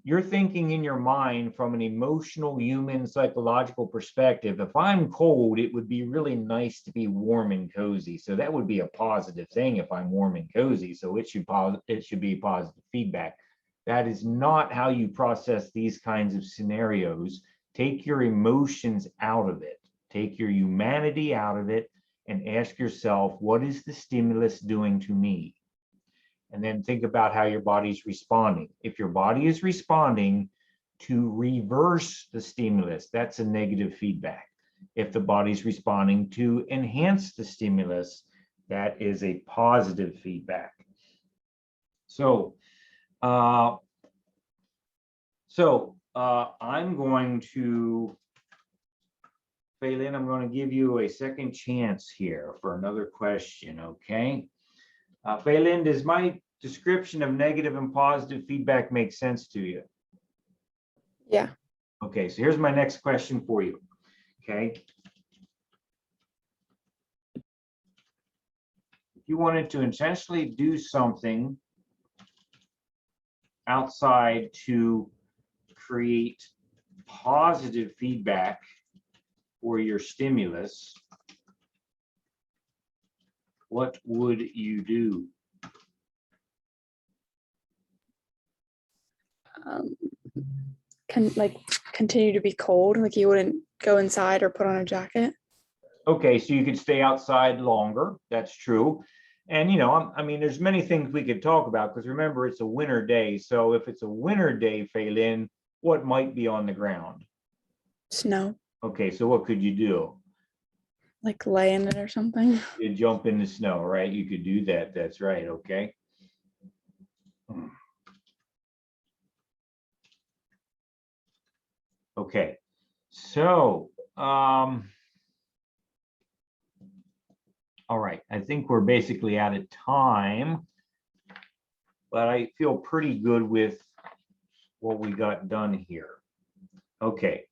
you're thinking in your mind from an emotional, human, psychological perspective. If I'm cold, it would be really nice to be warm and cozy. So that would be a positive thing if I'm warm and cozy. So it should be positive feedback. That is not how you process these kinds of scenarios. Take your emotions out of it. Take your humanity out of it and ask yourself, what is the stimulus doing to me? And then think about how your body's responding. If your body is responding to reverse the stimulus, that's a negative feedback. If the body's responding to enhance the stimulus, that is a positive feedback. So, I'm going to, Faylin, I'm going to give you a second chance here for another question, okay? Faylin, does my description of negative and positive feedback make sense to you? Yeah. Okay, so here's my next question for you, okay? If you wanted to intentionally do something outside to create positive feedback for your stimulus, what would you do? Can like continue to be cold, like you wouldn't go inside or put on a jacket. Okay, so you could stay outside longer. That's true. And I mean, there's many things we could talk about because remember, it's a winter day. So if it's a winter day, Phelan, what might be on the ground? Snow, Okay, so what could you do? like lay in it or something. You jump in the snow, right? You could do that. That's right. Okay. Okay, so all right, I think we're basically out of time, but I feel pretty good with what we got done here. Okay.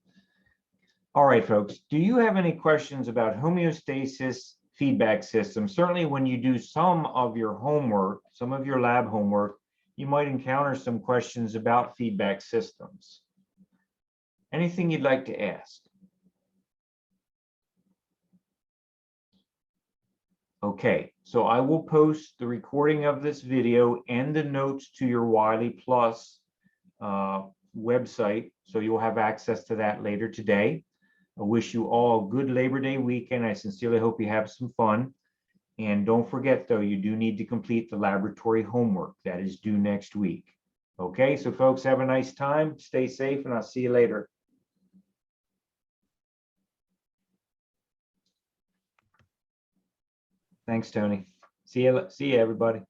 All right, folks, do you have any questions about homeostasis feedback system? Certainly when you do some of your homework, some of your lab homework, you might encounter some questions about feedback systems. Anything you'd like to ask? Okay, so I will post the recording of this video and the notes to your Wiley Plus website, so you'll have access to that later today. I wish you all a good Labor Day weekend. I sincerely hope you have some fun. And don't forget, though, you do need to complete the laboratory homework that is due next week. Okay, so folks, have a nice time. Stay safe, and I'll see you later. Thanks, Tony. See you, everybody.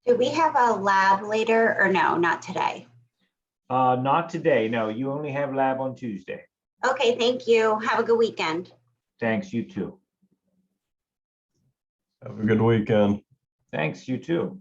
Do we have a lab later or no, not today? Not today. No, you only have lab on Tuesday. Okay, thank you. Have a good weekend. Thanks, you too. Have a good weekend. Thanks, you too.